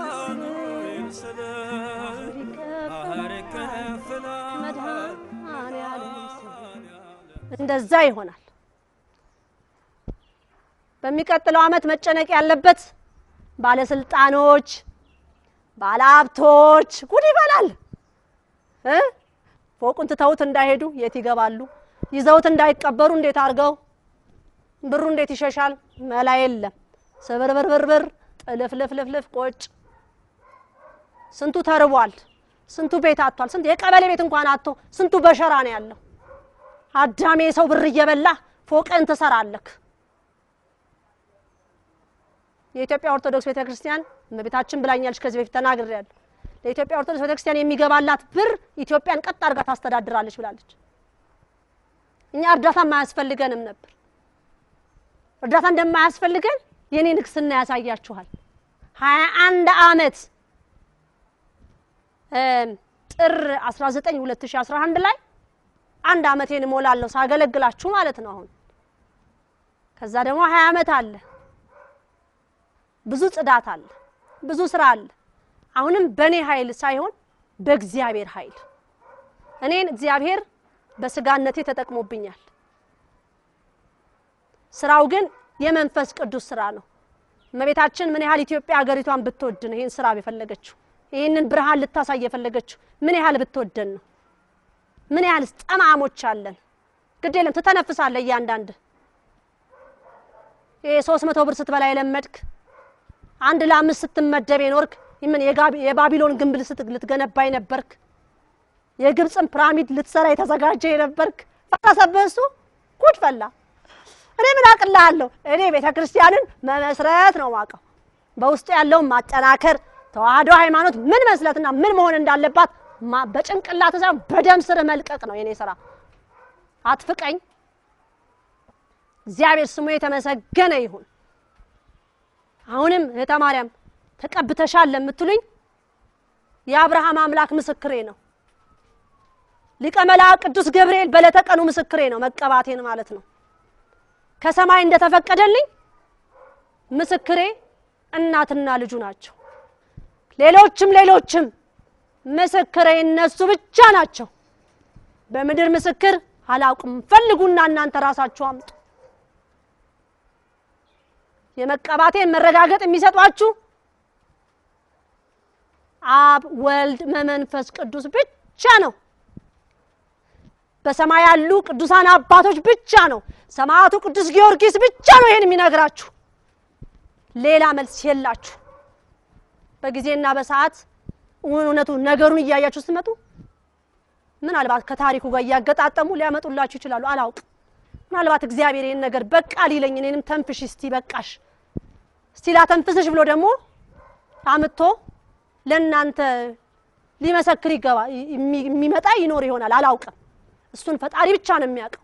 S2: እንደዛ ይሆናል በሚቀጥለው አመት መጨነቅ ያለበት ባለስልጣኖች ባለሀብቶች ጉድ ይበላል ፎቁን ትተውት እንዳይሄዱ የት ይገባሉ? ይዘውት እንዳይቀበሩ እንዴት አርገው? ብሩ እንዴት ይሸሻል? መላ የለም። ስብርብርብር ጥልፍልፍልፍ ቆጭ። ስንቱ ተርቧል፣ ስንቱ ቤት አጥቷል፣ ስንቱ የቀበሌ ቤት እንኳን አጥቶ ስንቱ በሸራ ነው ያለው። አዳሜ ሰው ብር እየበላ ፎቅን ተሰራለክ። የኢትዮጵያ ኦርቶዶክስ ቤተክርስቲያን እመቤታችን ብላኛለች፣ ከዚህ በፊት ተናግሬያለሁ። ለኢትዮጵያ ኦርቶዶክስ ቤተክርስቲያን የሚገባላት ብር ኢትዮጵያን ቀጥ አድርጋ ታስተዳድራለች ብላለች። እኛ እርዳታ ማያስፈልገንም ነበር። እርዳታ እንደማያስፈልገን የኔ ንግስና ያሳያችኋል። 21 አመት ጥር 19 2011 ላይ 1 አመቴን ሞላለሁ ሳገለግላችሁ ማለት ነው። አሁን ከዛ ደግሞ 20 አመት አለ። ብዙ ጽዳት አለ፣ ብዙ ስራ አለ። አሁንም በኔ ኃይል ሳይሆን በእግዚአብሔር ኃይል እኔን እግዚአብሔር በስጋነቴ ተጠቅሞብኛል። ስራው ግን የመንፈስ ቅዱስ ስራ ነው። እመቤታችን ምን ያህል ኢትዮጵያ ሀገሪቷን ብትወድ ነው ይሄን ስራ በፈለገችው? ይሄንን ብርሃን ልታሳይ የፈለገችው ምን ያህል ብትወደን ነው? ምን ያህል ጠማሞች አለን። ግዴለም ተተነፍሳለህ እያንዳንድ ይሄ 300 ብር ስትበላ የለመድክ 1 ለ5 ስትመደብ የኖርክ ምን የባቢሎን ግንብ ልትገነባ የነበርክ የግብጽን ፒራሚድ ልትሰራ የተዘጋጀ የነበርክ ፈታሰበሱ ጉድ ፈላ። እኔ ምን አቅልሃለሁ? እኔ ቤተክርስቲያንን መመስረት ነው ማቀው። በውስጡ ያለው ማጠናከር ተዋህዶ ሃይማኖት ምን መስለትና ምን መሆን እንዳለባት በጭንቅላት ሳይሆን በደም ስር መልቀቅ ነው የኔ ስራ። አትፍቀኝ። እግዚአብሔር ስሙ የተመሰገነ ይሁን። አሁንም እህተ ማርያም ተቀብተሻል ለምትሉኝ የአብርሃም አምላክ ምስክሬ ነው። ሊቀ መላእክት ቅዱስ ገብርኤል በለተቀኑ ምስክሬ ነው። መቀባቴን ማለት ነው። ከሰማይ እንደተፈቀደልኝ ምስክሬ እናትና ልጁ ናቸው። ሌሎችም ምስክሬ እነሱ ብቻ ናቸው። በምድር ምስክር አላውቅም። ፈልጉና እናንተ ራሳችሁ አምጡ። የመቀባቴን መረጋገጥ የሚሰጧችሁ አብ ወልድ መንፈስ ቅዱስ ብቻ ነው። በሰማይ ያሉ ቅዱሳን አባቶች ብቻ ነው። ሰማዕቱ ቅዱስ ጊዮርጊስ ብቻ ነው ይሄን የሚነግራችሁ። ሌላ መልስ የላችሁ። በጊዜና በሰዓት እውነቱ ነገሩን እያያችሁ ስትመጡ ምናልባት ከታሪኩ ጋር ያገጣጠሙ ሊያመጡላችሁ ይችላሉ። አላውቅ። ምናልባት እግዚአብሔር ይሄን ነገር በቃ ሊለኝ እኔንም ተንፍሽ እስቲ በቃሽ እስቲ ላተንፍስሽ ብሎ ደግሞ አምጥቶ ለእናንተ ሊመሰክር ይገባ የሚመጣ ይኖር ይሆናል። አላውቅም። እሱን ፈጣሪ ብቻ ነው የሚያውቀው።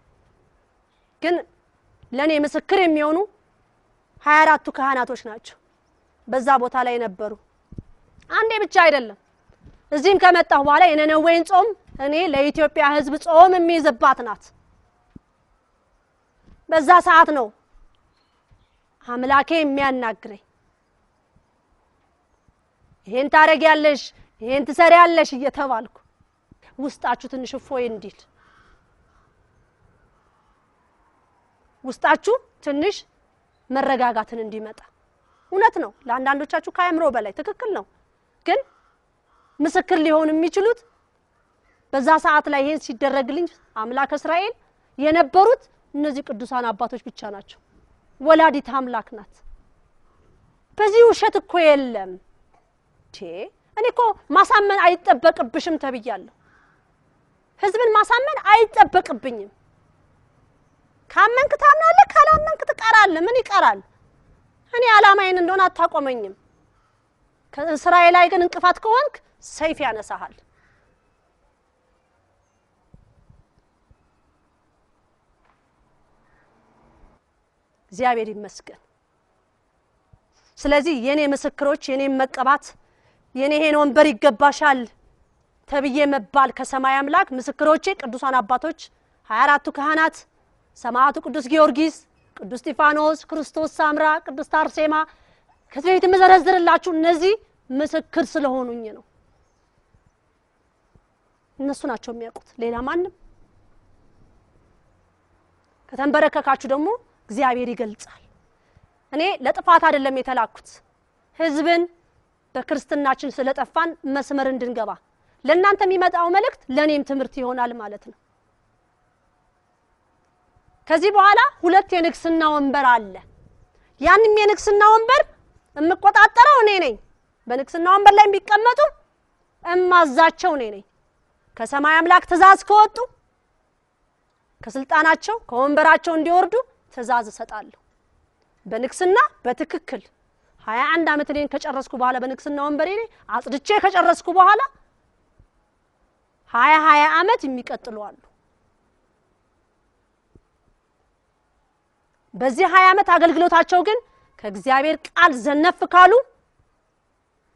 S2: ግን ለኔ ምስክር የሚሆኑ 24ቱ ካህናቶች ናቸው በዛ ቦታ ላይ ነበሩ። አንዴ ብቻ አይደለም። እዚህም ከመጣሁ በኋላ የነነዌን ጾም እኔ ለኢትዮጵያ ሕዝብ ጾም የሚይዝባት ናት። በዛ ሰዓት ነው አምላኬ የሚያናግረኝ። ይሄን ታረጊያለሽ፣ ይሄን ትሰሪያለሽ እየተባልኩ ውስጣችሁ ትንሽ ፎይ እንዲል ውስጣችሁ ትንሽ መረጋጋትን እንዲመጣ። እውነት ነው ለአንዳንዶቻችሁ ከአእምሮ በላይ ትክክል ነው። ግን ምስክር ሊሆን የሚችሉት በዛ ሰዓት ላይ ይሄን ሲደረግልኝ አምላክ እስራኤል የነበሩት እነዚህ ቅዱሳን አባቶች ብቻ ናቸው። ወላዲት አምላክ ናት። በዚህ ውሸት እኮ የለም። እኔ እኮ ማሳመን አይጠበቅብሽም ተብያለሁ። ህዝብን ማሳመን አይጠበቅብኝም። ካመንክ ታምናለህ፣ ካላመንክ ትቀራለህ። ምን ይቀራል? እኔ ዓላማዬን እንደሆነ አታቆመኝም። ከእስራኤል ላይ ግን እንቅፋት ከሆንክ ሰይፍ ያነሳሃል። እግዚአብሔር ይመስገን። ስለዚህ የኔ ምስክሮች የኔ መቀባት የኔ ሄን ወንበር ይገባሻል ተብዬ መባል ከሰማይ አምላክ ምስክሮቼ ቅዱሳን አባቶች 24ቱ ካህናት ሰማዕቱ ቅዱስ ጊዮርጊስ፣ ቅዱስ እስጢፋኖስ፣ ክርስቶስ ሳምራ፣ ቅዱስ አርሴማ ከዚህ በፊት መዘረዝርላችሁ እነዚህ ምስክር ስለሆኑኝ ነው። እነሱ ናቸው የሚያውቁት፣ ሌላ ማንም። ከተንበረከካችሁ ደግሞ እግዚአብሔር ይገልጻል። እኔ ለጥፋት አይደለም የተላኩት፣ ህዝብን በክርስትናችን ስለጠፋን መስመር እንድንገባ ለእናንተ የሚመጣው መልእክት ለኔም ትምህርት ይሆናል ማለት ነው። ከዚህ በኋላ ሁለት የንግስና ወንበር አለ። ያንንም የንግስና ወንበር እምቆጣጠረው እኔ ነኝ። በንግስና ወንበር ላይ የሚቀመጡ እማዛቸው እኔ ነኝ። ከሰማይ አምላክ ትእዛዝ ከወጡ ከስልጣናቸው ከወንበራቸው እንዲወርዱ ትእዛዝ እሰጣለሁ። በንግስና በትክክል 21 ዓመት እኔን ከጨረስኩ በኋላ በንግስና ወንበሬ ላይ አጽድቼ ከጨረስኩ በኋላ 20 ዓመት የሚቀጥሉ አሉ። በዚህ 20 ዓመት አገልግሎታቸው ግን ከእግዚአብሔር ቃል ዘነፍ ካሉ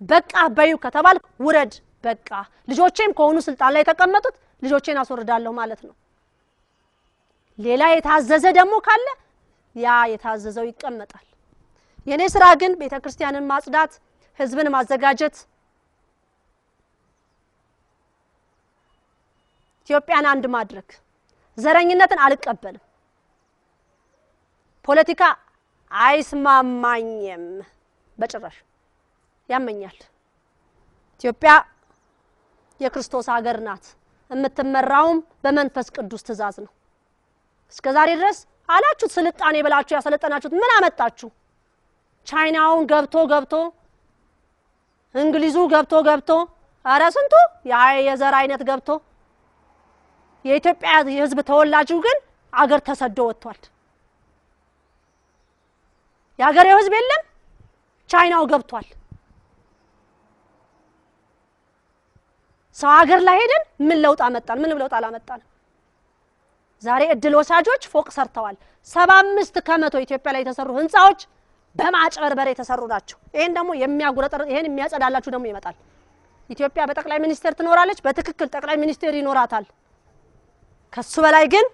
S2: በቃ በዩ ከተባል ውረድ በቃ ልጆቼም ከሆኑ ስልጣን ላይ ተቀመጡት ልጆቼን አስወርዳለሁ ማለት ነው። ሌላ የታዘዘ ደግሞ ካለ ያ የታዘዘው ይቀመጣል። የኔ ስራ ግን ቤተክርስቲያንን ማጽዳት፣ ህዝብን ማዘጋጀት፣ ኢትዮጵያን አንድ ማድረግ። ዘረኝነትን አልቀበልም። ፖለቲካ አይስማማኝም በጭራሽ ያመኛል። ኢትዮጵያ የክርስቶስ ሀገር ናት። የምትመራውም በመንፈስ ቅዱስ ትእዛዝ ነው። እስከዛሬ ድረስ አላችሁ ስልጣኔ ብላችሁ ያሰለጠናችሁት ምን አመጣችሁ? ቻይናውን ገብቶ እንግሊዙ ገብቶ አረ ስንቱ የዘር አይነት ገብቶ የኢትዮጵያ የህዝብ ተወላጁ ግን አገር ተሰዶ ወጥቷል። የሀገሬው ህዝብ የለም፣ ቻይናው ገብቷል። ሰው ሀገር ላይ ሄደን ምን ለውጥ አመጣን? ምን ለውጥ አላመጣን? ዛሬ እድል ወሳጆች ፎቅ ሰርተዋል። 75% ኢትዮጵያ ላይ የተሰሩ ህንጻዎች በማጭበርበር የተሰሩ ናቸው። ይሄን ደግሞ ይሄን የሚያጸዳላችሁ ደግሞ ይመጣል። ኢትዮጵያ በጠቅላይ ሚኒስቴር ትኖራለች፣ በትክክል ጠቅላይ ሚኒስቴር ይኖራታል። ከሱ በላይ ግን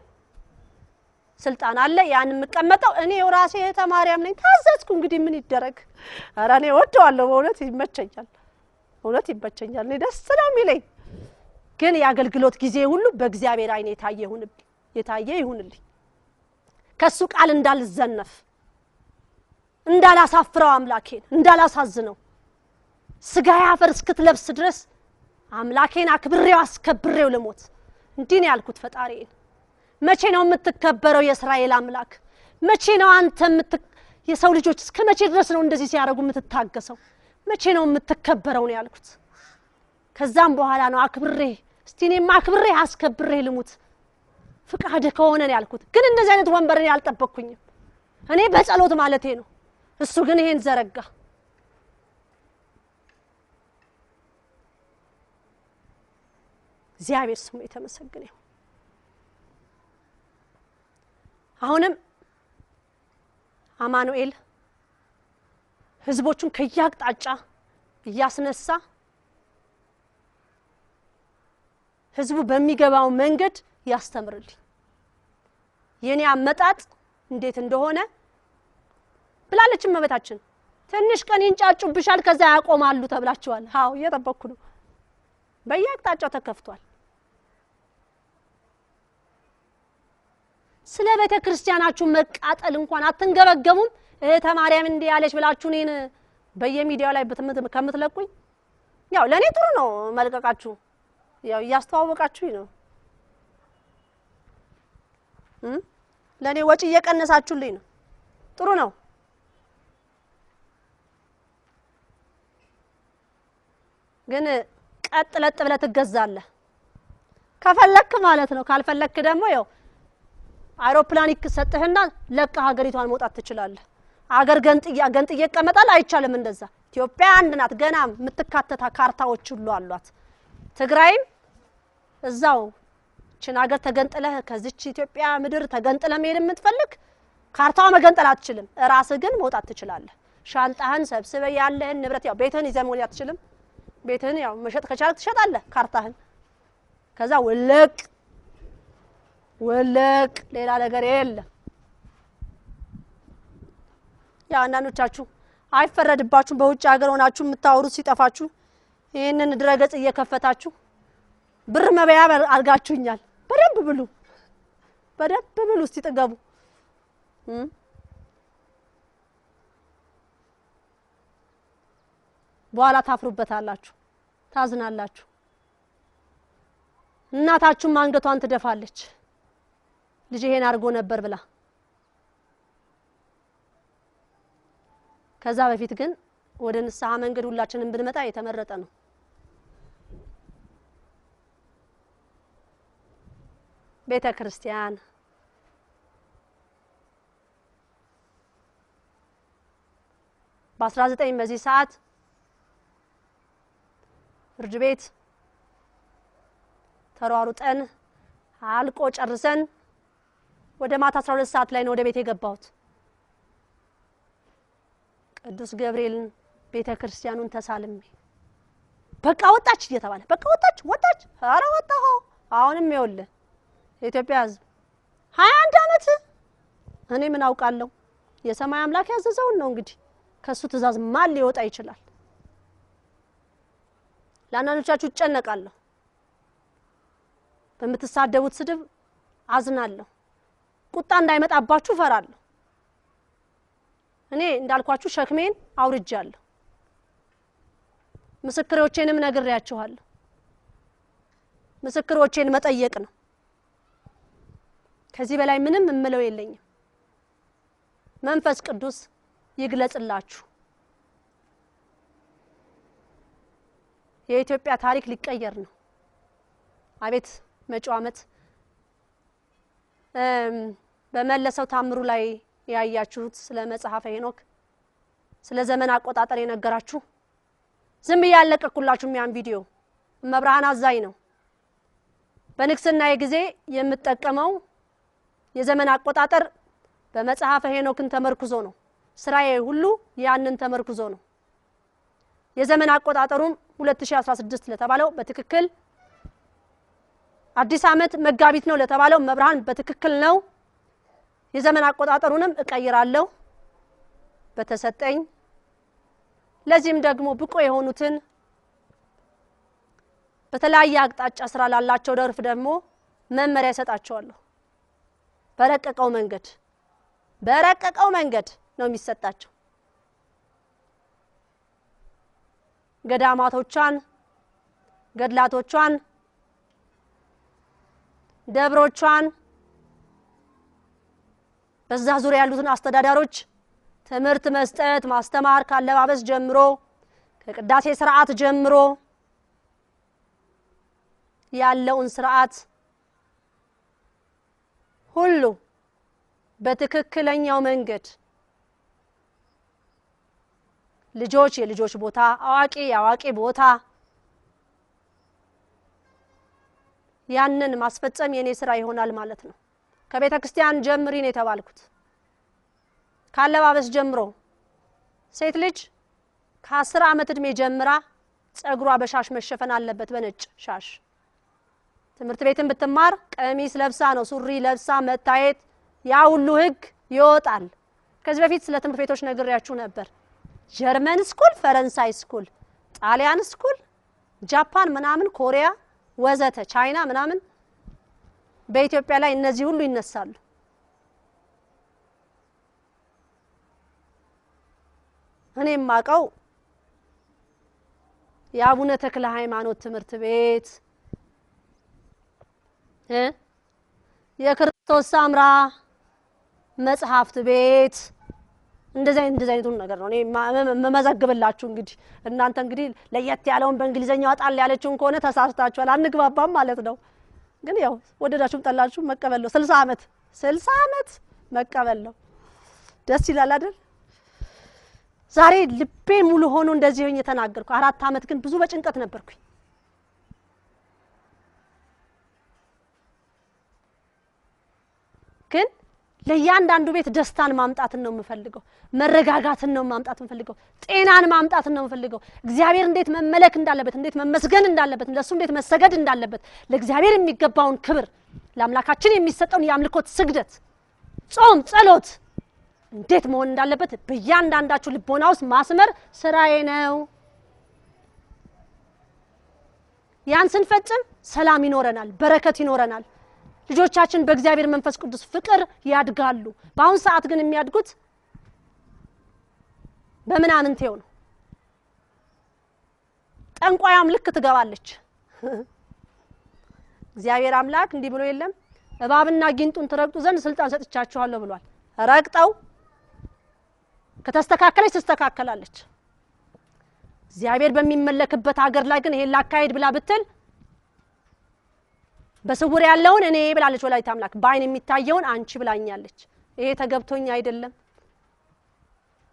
S2: ስልጣን አለ። ያን የምቀመጠው እኔ ራሴ ተማሪያም ነኝ። ታዘዝኩ እንግዲህ ምን ይደረግ? ኧረ እኔ ወደዋለሁ፣ በእውነት ይመቸኛል፣ እውነት ይመቸኛል። እኔ ደስ ነው የሚለኝ። ግን የአገልግሎት ጊዜ ሁሉ በእግዚአብሔር አይን የታየ ይሁንልኝ። ከሱ ቃል እንዳልዘነፍ እንዳላሳፍረው አምላኬን እንዳላሳዝነው ስጋዬ አፈር እስክትለብስ ድረስ አምላኬን አክብሬው አስከብሬው ልሞት እንዲህ ነው ያልኩት ፈጣሪዬን። መቼ ነው የምትከበረው የእስራኤል አምላክ? መቼ ነው አንተ የሰው ልጆች እስከ መቼ ድረስ ነው እንደዚህ ሲያደርጉ የምትታገሰው? መቼ ነው የምትከበረው ነው ያልኩት። ከዛም በኋላ ነው አክብሬ እስቲ እኔማ አክብሬ አስከብሬ ልሙት ፍቃድ ከሆነ ነው ያልኩት። ግን እንደዚህ አይነት ወንበርን ያልጠበቅኩኝም እኔ በጸሎት ማለቴ ነው። እሱ ግን ይሄን ዘረጋ። እግዚአብሔር ስሙ የተመሰገነ ይሁን። አሁንም አማኑኤል ህዝቦቹን ከያቅጣጫ እያስነሳ ህዝቡ በሚገባው መንገድ ያስተምርልኝ። የኔ አመጣጥ እንዴት እንደሆነ ብላለች እመቤታችን። ትንሽ ቀን ይንጫጩብሻል ከዛ ያቆማሉ ተብላችኋል። አዎ እየጠበቅኩ ነው። በየአቅጣጫው ተከፍቷል። ስለ ቤተ ክርስቲያናችሁ መቃጠል እንኳን አትንገበገቡም? እህተ ማርያም እንዲህ ያለች ብላችሁ እኔን በየሚዲያው ላይ ከምትለቁኝ ያው ለኔ ጥሩ ነው መልቀቃችሁ። ያው እያስተዋወቃችሁኝ ነው። ለኔ ወጪ እየቀነሳችሁልኝ ነው። ጥሩ ነው። ግን ቀጥለጥ ብለህ ትገዛለህ ከፈለክ ማለት ነው። ካልፈለክ ደግሞ ያው አውሮፕላን ይከሰጥህና ለካ ሀገሪቷን መውጣት ትችላለህ። አገር ገንጥዬ ይቀመጣል አይቻልም እንደዛ። ኢትዮጵያ አንድ ናት። ገና የምትካተታ ካርታዎች ሁሉ አሏት። ትግራይም እዛው ሀገር ተገንጥለህ ከዚች ኢትዮጵያ ምድር ተገንጥለህ መሄድ የምትፈልግ ካርታው መገንጠል አትችልም። ራስህ ግን መውጣት ትችላለህ። ሻንጣህን ሰብስበህ ያለህን ንብረት ያው ቤትህን ይዘህ መውጣት አትችልም። ቤትህን ያው መሸጥ ከቻልክ ትሸጣለህ ካርታህን። ከዛ ወለቅ ሌላ ነገር የለም። ያ አንዳንዶቻችሁ አይፈረድባችሁ በውጭ ሀገር ሆናችሁ የምታወሩት ሲጠፋችሁ ይሄንን ድረገጽ እየከፈታችሁ ብር መበያ አርጋችሁኛል። በደንብ ብሉ እስቲ ጥገቡ። በኋላ ታፍሩበታላችሁ፣ ታዝናላችሁ። እናታችሁም አንገቷን ትደፋለች ልጅ ይሄን አድርጎ ነበር ብላ። ከዛ በፊት ግን ወደ ንስሐ መንገድ ሁላችንም ብንመጣ የተመረጠ ነው። ቤተ ክርስቲያን በ19 በዚህ ሰዓት ፍርድ ቤት ተሯሩጠን አልቆ ጨርሰን ወደ ማታ 12 ሰዓት ላይ ነው ወደ ቤት የገባሁት። ቅዱስ ገብርኤልን ቤተ ክርስቲያኑን ተሳልሜ በቃ ወጣች እየተባለ በቃ ወጣች ኧረ ወጣሁ። አሁንም ይኸውልህ የኢትዮጵያ ሕዝብ 21 አመት እኔ ምን አውቃለሁ? የሰማይ አምላክ ያዘዘውን ነው እንግዲህ ከሱ ትእዛዝ ማን ሊወጣ ይችላል? ለአንዳንዶቻችሁ እጨነቃለሁ፣ በምትሳደቡት ስድብ አዝናለሁ፣ ቁጣ እንዳይመጣባችሁ ፈራለሁ። እኔ እንዳልኳችሁ ሸክሜን አውርጃለሁ፣ ምስክሮቼንም ነግሬያችኋለሁ። ምስክሮቼን መጠየቅ ነው። ከዚህ በላይ ምንም እምለው የለኝም። መንፈስ ቅዱስ ይግለጽላችሁ። የኢትዮጵያ ታሪክ ሊቀየር ነው። አቤት መጪው ዓመት በመለሰው ታምሩ ላይ ያያችሁት ስለ መጽሐፈ ሄኖክ ስለ ዘመን አቆጣጠር የነገራችሁ ዝም ያለቀኩላችሁም ያን ቪዲዮ መብርሃን አዛኝ ነው። በንግስና ጊዜ የምትጠቀመው የዘመን አቆጣጠር በመጽሐፈ ሄኖክን ተመርኩዞ ነው። ስራዬ ሁሉ ያንን ተመርኩዞ ነው። የዘመን አቆጣጠሩም 2016 ለተባለው በትክክል አዲስ ዓመት መጋቢት ነው ለተባለው መብርሃን በትክክል ነው። የዘመን አቆጣጠሩንም እቀይራለሁ በተሰጠኝ። ለዚህም ደግሞ ብቁ የሆኑትን በተለያየ አቅጣጫ ስራ ላላቸው ደርፍ ደግሞ መመሪያ ሰጣቸዋለሁ። በረቀቀው መንገድ ነው የሚሰጣቸው። ገዳማቶቿን፣ ገድላቶቿን፣ ደብሮቿን በዛ ዙሪያ ያሉትን አስተዳዳሪዎች ትምህርት መስጠት፣ ማስተማር ካለባበስ ጀምሮ ከቅዳሴ ስርዓት ጀምሮ ያለውን ስርዓት ሁሉ በትክክለኛው መንገድ ልጆች የልጆች ቦታ፣ አዋቂ የአዋቂ ቦታ ያንን ማስፈጸም የኔ ስራ ይሆናል ማለት ነው። ከቤተ ክርስቲያን ጀምሪ ነው የተባልኩት። ካለባበስ ጀምሮ ሴት ልጅ ከ10 አመት እድሜ ጀምራ ጸጉሯ በሻሽ መሸፈን አለበት፣ በነጭ ሻሽ። ትምህርት ቤትን ብትማር ቀሚስ ለብሳ ነው ሱሪ ለብሳ መታየት። ያ ሁሉ ህግ ይወጣል። ከዚህ በፊት ስለ ትምህርት ቤቶች ነግሬያችሁ ነበር። ጀርመን ስኩል፣ ፈረንሳይ ስኩል፣ ጣሊያን ስኩል፣ ጃፓን ምናምን፣ ኮሪያ ወዘተ ቻይና ምናምን በኢትዮጵያ ላይ እነዚህ ሁሉ ይነሳሉ። እኔም ማቀው የአቡነ ተክለ ሃይማኖት ትምህርት ቤት የክርስቶስ ሳምራ መጽሐፍት ቤት እንደዚህ አይነቱን ነገር ነው እኔ መመዘግብላችሁ። እንግዲህ እናንተ እንግዲህ ለየት ያለውን በእንግሊዘኛው አጣል ያለችውን ከሆነ ተሳስታችኋል፣ አንግባባም ማለት ነው። ግን ያው ወደዳችሁም ጠላችሁም መቀበል ነው። 60 አመት መቀበል ነው። ደስ ይላል አይደል? ዛሬ ልቤ ሙሉ ሆኖ እንደዚህ ሆኜ ተናገርኩ። 4 አመት ግን ብዙ በጭንቀት ነበርኩኝ። ግን ለያንዳንዱ ቤት ደስታን ማምጣትን ነው የምፈልገው፣ መረጋጋትን ነው ማምጣት የምፈልገው፣ ጤናን ማምጣትን ነው የምፈልገው። እግዚአብሔር እንዴት መመለክ እንዳለበት፣ እንዴት መመስገን እንዳለበት፣ ለሱ እንዴት መሰገድ እንዳለበት፣ ለእግዚአብሔር የሚገባውን ክብር፣ ለአምላካችን የሚሰጠውን የአምልኮት ስግደት፣ ጾም፣ ጸሎት እንዴት መሆን እንዳለበት በእያንዳንዳችሁ ልቦና ውስጥ ማስመር ስራዬ ነው። ያን ስንፈጽም ሰላም ይኖረናል፣ በረከት ይኖረናል። ልጆቻችን በእግዚአብሔር መንፈስ ቅዱስ ፍቅር ያድጋሉ። በአሁን ሰዓት ግን የሚያድጉት በምናምንቴው ነው። ጠንቋያም ልክ ትገባለች። እግዚአብሔር አምላክ እንዲህ ብሎ የለም እባብና ጊንጡን ትረግጡ ዘንድ ስልጣን ሰጥቻችኋለሁ ብሏል። ረግጠው ከተስተካከለች ተስተካከላለች። እግዚአብሔር በሚመለክበት ሀገር ላይ ግን ይሄን ላካሄድ ብላ ብትል በስውር ያለውን እኔ ብላለች ወላዲተ አምላክ፣ በአይን የሚታየውን አንቺ ብላኛለች። ይሄ ተገብቶኛ አይደለም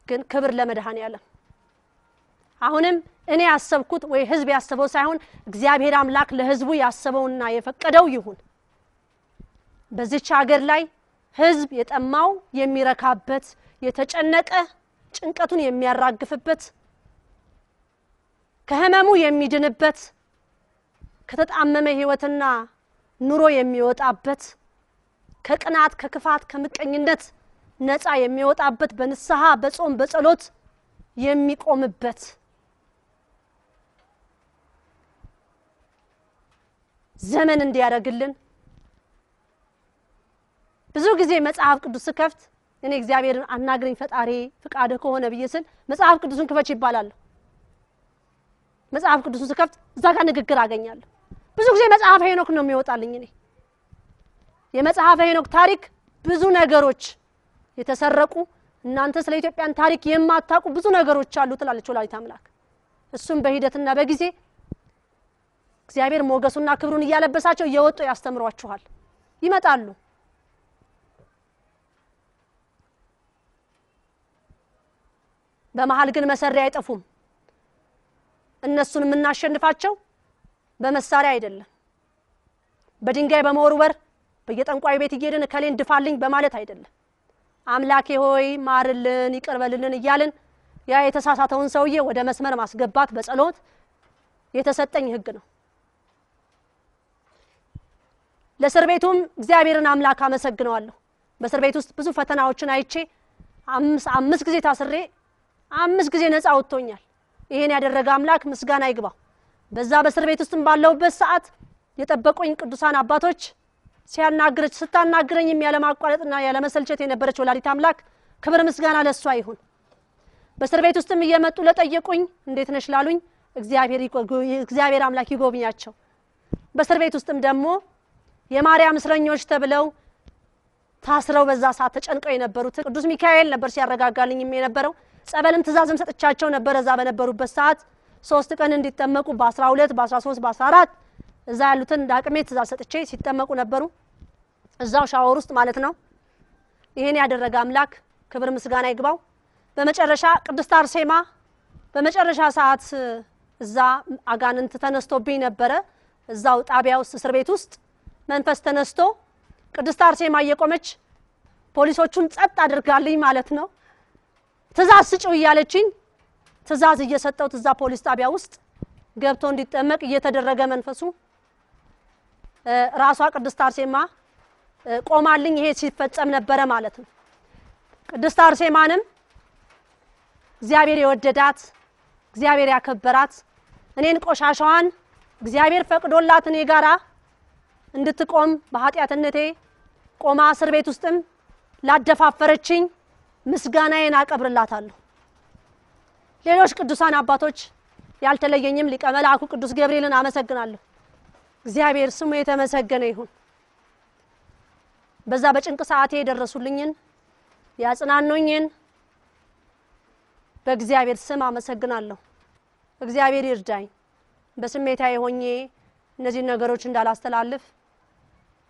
S2: ግን ክብር ለመድኃኔዓለም። አሁንም እኔ ያሰብኩት ወይ ህዝብ ያሰበው ሳይሆን እግዚአብሔር አምላክ ለህዝቡ ያሰበውና የፈቀደው ይሁን። በዚች ሀገር ላይ ህዝብ የጠማው የሚረካበት፣ የተጨነቀ ጭንቀቱን የሚያራግፍበት፣ ከህመሙ የሚድንበት፣ ከተጣመመ ህይወትና ኑሮ የሚወጣበት፣ ከቅናት ከክፋት ከምቀኝነት ነፃ የሚወጣበት፣ በንስሐ በጾም በጸሎት የሚቆምበት ዘመን እንዲያደርግልን ብዙ ጊዜ መጽሐፍ ቅዱስ ከፍት እኔ እግዚአብሔርን አናግረኝ ፈጣሪ ፍቃደ ከሆነ ብዬ ስል መጽሐፍ ቅዱስን ክፈች ይባላል። መጽሐፍ ቅዱስን ከፍት እዛ ጋር ንግግር አገኛለሁ። ብዙ ጊዜ መጽሐፈ ሄኖክ ነው የሚወጣልኝ። እኔ የመጽሐፈ ሄኖክ ታሪክ ብዙ ነገሮች የተሰረቁ እናንተ ስለ ኢትዮጵያን ታሪክ የማታውቁ ብዙ ነገሮች አሉ ትላለች ወላዲተ አምላክ። እሱም በሂደትና በጊዜ እግዚአብሔር ሞገሱና ክብሩን እያለበሳቸው እየወጡ ያስተምሯችኋል፣ ይመጣሉ። በመሃል ግን መሰሪያ አይጠፉም። እነሱን የምናሸንፋቸው በመሳሪያ አይደለም፣ በድንጋይ በመወርወር በየጠንቋይ ቤት እየሄድን ከሌን ድፋልኝ በማለት አይደለም። አምላኬ ሆይ ማርልን ይቅርበልልን እያልን ያ የተሳሳተውን ሰውዬ ወደ መስመር ማስገባት በጸሎት የተሰጠኝ ህግ ነው። ለእስር ቤቱም እግዚአብሔርን አምላክ አመሰግነዋለሁ። በእስር ቤት ውስጥ ብዙ ፈተናዎችን አይቼ አምስት ጊዜ ታስሬ 5 ጊዜ ነፃ ወጥቶኛል። ይሄን ያደረገ አምላክ ምስጋና ይግባው። በዛ በእስር ቤት ውስጥም ባለውበት ሰዓት የጠበቁኝ ቅዱሳን አባቶች ሲያናግረች ስታናግረኝም ያለማቋረጥና ያለመሰልቸት የነበረች ወላዲተ አምላክ ክብር ምስጋና ለሷ ይሁን። በእስር ቤት ውስጥም እየመጡ ለጠየቁኝ እንዴት ነሽ ላሉኝ እግዚአብሔር አምላክ ይጎብኛቸው። በእስር ቤት ውስጥም ደግሞ የማርያም እስረኞች ተብለው ታስረው በዛ ሰዓት ተጨንቀው የነበሩት ቅዱስ ሚካኤል ነበር ሲያረጋጋልኝም የነበረው። ጸበልም ትእዛዝም ሰጥቻቸው ነበር እዛ በነበሩበት ሰዓት 3 ቀን እንዲጠመቁ በ12 በ13 በ14 እዛ ያሉትን ዳቅሜ ትእዛዝ ሰጥቼ ሲጠመቁ ነበሩ፣ እዛው ሻወር ውስጥ ማለት ነው። ይሄን ያደረገ አምላክ ክብር ምስጋና ይግባው። በመጨረሻ ቅድስት አርሴማ በመጨረሻ ሰዓት እዛ አጋንንት ተነስቶብኝ ነበረ። እዛው ጣቢያ ውስጥ እስር ቤት ውስጥ መንፈስ ተነስቶ ቅድስት አርሴማ እየቆመች ፖሊሶቹን ጸጥ አድርጋልኝ ማለት ነው። ትእዛዝ ስጪው እያለችኝ ትእዛዝ እየሰጠሁት እዛ ፖሊስ ጣቢያ ውስጥ ገብቶ እንዲጠመቅ እየተደረገ መንፈሱ ራሷ ቅድስት አርሴማ ቆማልኝ ይሄ ሲፈጸም ነበረ ማለት ነው። ቅድስት አርሴማንም እግዚአብሔር የወደዳት እግዚአብሔር ያከበራት እኔን ቆሻሻዋን እግዚአብሔር ፈቅዶላት እኔ ጋራ እንድትቆም በኃጢአትነቴ ቆማ እስር ቤት ውስጥም ላደፋፈረችኝ ምስጋናዬን አቀብርላታለሁ። ሌሎች ቅዱሳን አባቶች ያልተለየኝም ሊቀ መላእክቱ ቅዱስ ገብርኤልን አመሰግናለሁ። እግዚአብሔር ስሙ የተመሰገነ ይሁን። በዛ በጭንቅ ሰዓቴ የደረሱልኝን ያጽናኑኝን በእግዚአብሔር ስም አመሰግናለሁ። እግዚአብሔር ይርዳኝ። በስሜታዬ ሆኜ እነዚህ ነገሮች እንዳላስተላልፍ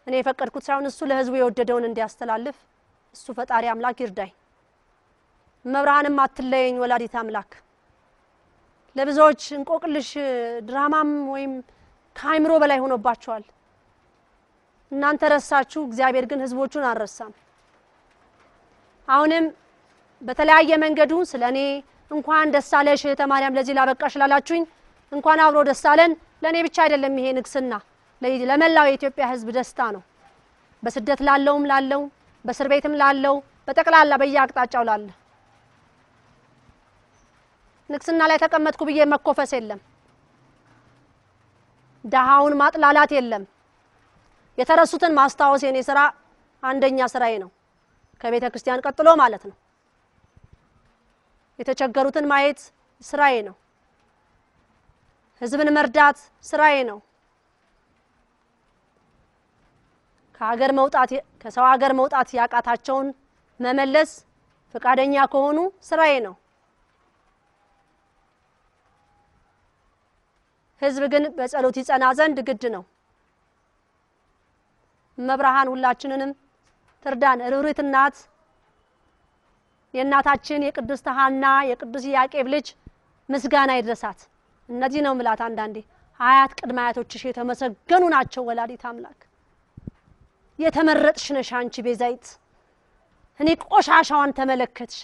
S2: እኔ የፈቀድኩት ሳይሆን እሱ ለህዝቡ የወደደውን እንዲያስተላልፍ እሱ ፈጣሪ አምላክ ይርዳኝ። መብርሃንም አትለየኝ ወላዲተ አምላክ። ለብዙዎች እንቆቅልሽ ድራማም ወይም ከአይምሮ በላይ ሆኖባቸዋል። እናንተ ረሳችሁ፣ እግዚአብሔር ግን ህዝቦቹን አልረሳም። አሁንም በተለያየ መንገዱ ስለኔ እንኳን ደስ አለሽ እህተ ማርያም ለዚህ ላበቃሽ ላላችሁኝ እንኳን አብሮ ደስ አለን። ለኔ ብቻ አይደለም ይሄ ንግስና ለመላው የኢትዮጵያ ህዝብ ደስታ ነው። በስደት ላለውም ላለው በእስር ቤትም ላለው በጠቅላላ በየአቅጣጫው ላለ ንግስና ላይ ተቀመጥኩ ብዬ መኮፈስ የለም። ደሃውን ማጥላላት የለም። የተረሱትን ማስታወስ የኔ ስራ አንደኛ ስራዬ ነው፣ ከቤተ ክርስቲያን ቀጥሎ ማለት ነው። የተቸገሩትን ማየት ስራዬ ነው። ህዝብን መርዳት ስራዬ ነው። ከሰው ሀገር መውጣት ያቃታቸውን መመለስ ፈቃደኛ ከሆኑ ስራዬ ነው። ህዝብ ግን በጸሎት ይጸና ዘንድ ግድ ነው። መብርሃን ሁላችንንም ትርዳን። ርኅሩኅት እናት የእናታችን የቅድስት ሐና የቅዱስ ያዕቆብ ልጅ ምስጋና ይድረሳት። እነዚህ ነው ምላት አንዳንዴ አያት ቅድመ አያቶችሽ የተመሰገኑ ናቸው። ወላዲት አምላክ የተመረጥሽ ነሽ አንቺ ቤዛይት። እኔ ቆሻሻዋን ተመለከትሽ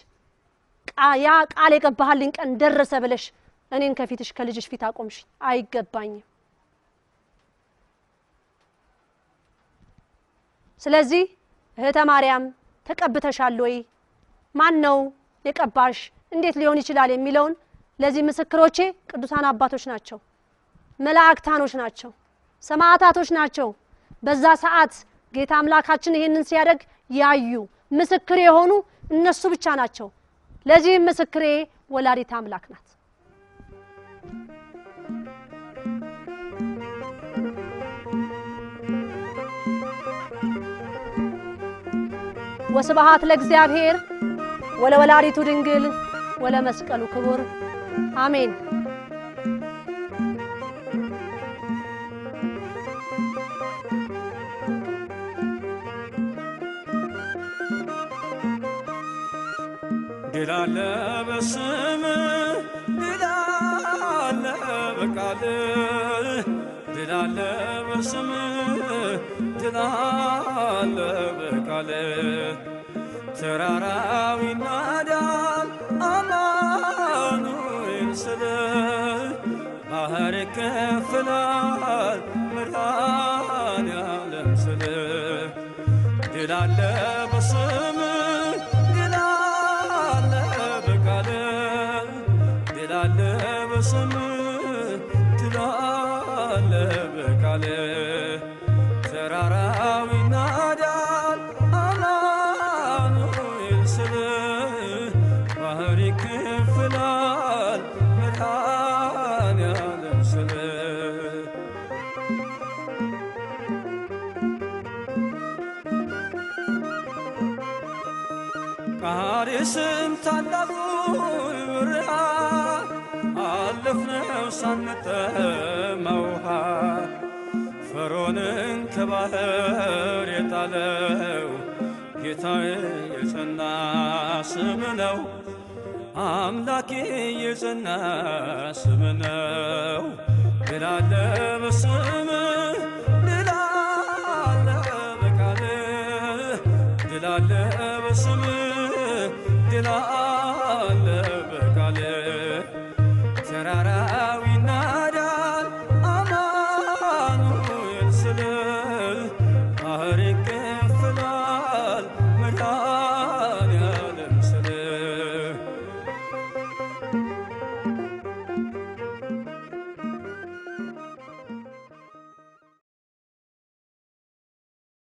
S2: ያ ቃል የገባህልኝ ቀን ደረሰ ብለሽ እኔን ከፊትሽ ከልጅሽ ፊት አቆምሽ። አይገባኝም። ስለዚህ እህተ ማርያም ተቀብተሻል ወይ? ማን ነው የቀባሽ? እንዴት ሊሆን ይችላል የሚለውን ለዚህ ምስክሮቼ ቅዱሳን አባቶች ናቸው፣ መላእክታኖች ናቸው፣ ሰማዕታቶች ናቸው። በዛ ሰዓት ጌታ አምላካችን ይሄንን ሲያደርግ ያዩ ምስክር የሆኑ እነሱ ብቻ ናቸው። ለዚህ ምስክሬ ወላዲት አምላክ ናት። ወስብሐት ለእግዚአብሔር ወለወላዲቱ ድንግል ወለመስቀሉ ክቡር አሜን።
S1: ድል አለ በስምህ ድል አለ በቃልህ ድል አለ በስምህ ድል አለ በቃልህ ተራራው ይናዳል አማኑኤል ስልህ ባህር ይከፍላል መድኃኔዓለም ስልህ ድል አለ በስምህ ድል አለ በቃልህ ድል አለ በስምህ ድል አለ በቃልህ ተራራው ይናዳል አማኑኤል ስልህ ባህር ይከፍላል መድኃኔዓለም ስልህ ቃዴስም ታላቁን በረሃ አለፍነው ሳንጠማ ውሃ ፈርዖንን ከባህር የጣለው ጌታዬ የጸና ስም ነው። አምላኬ የጸና ስም ነው። ድል አለ በስምህ ድል አለ በቃልህ ድል አለ በስምህ ድል አለ በቃልህ ተራራው ይናዳል አማኑኤል ስልህ ባህር ይከፍላል መድኃኔዓለም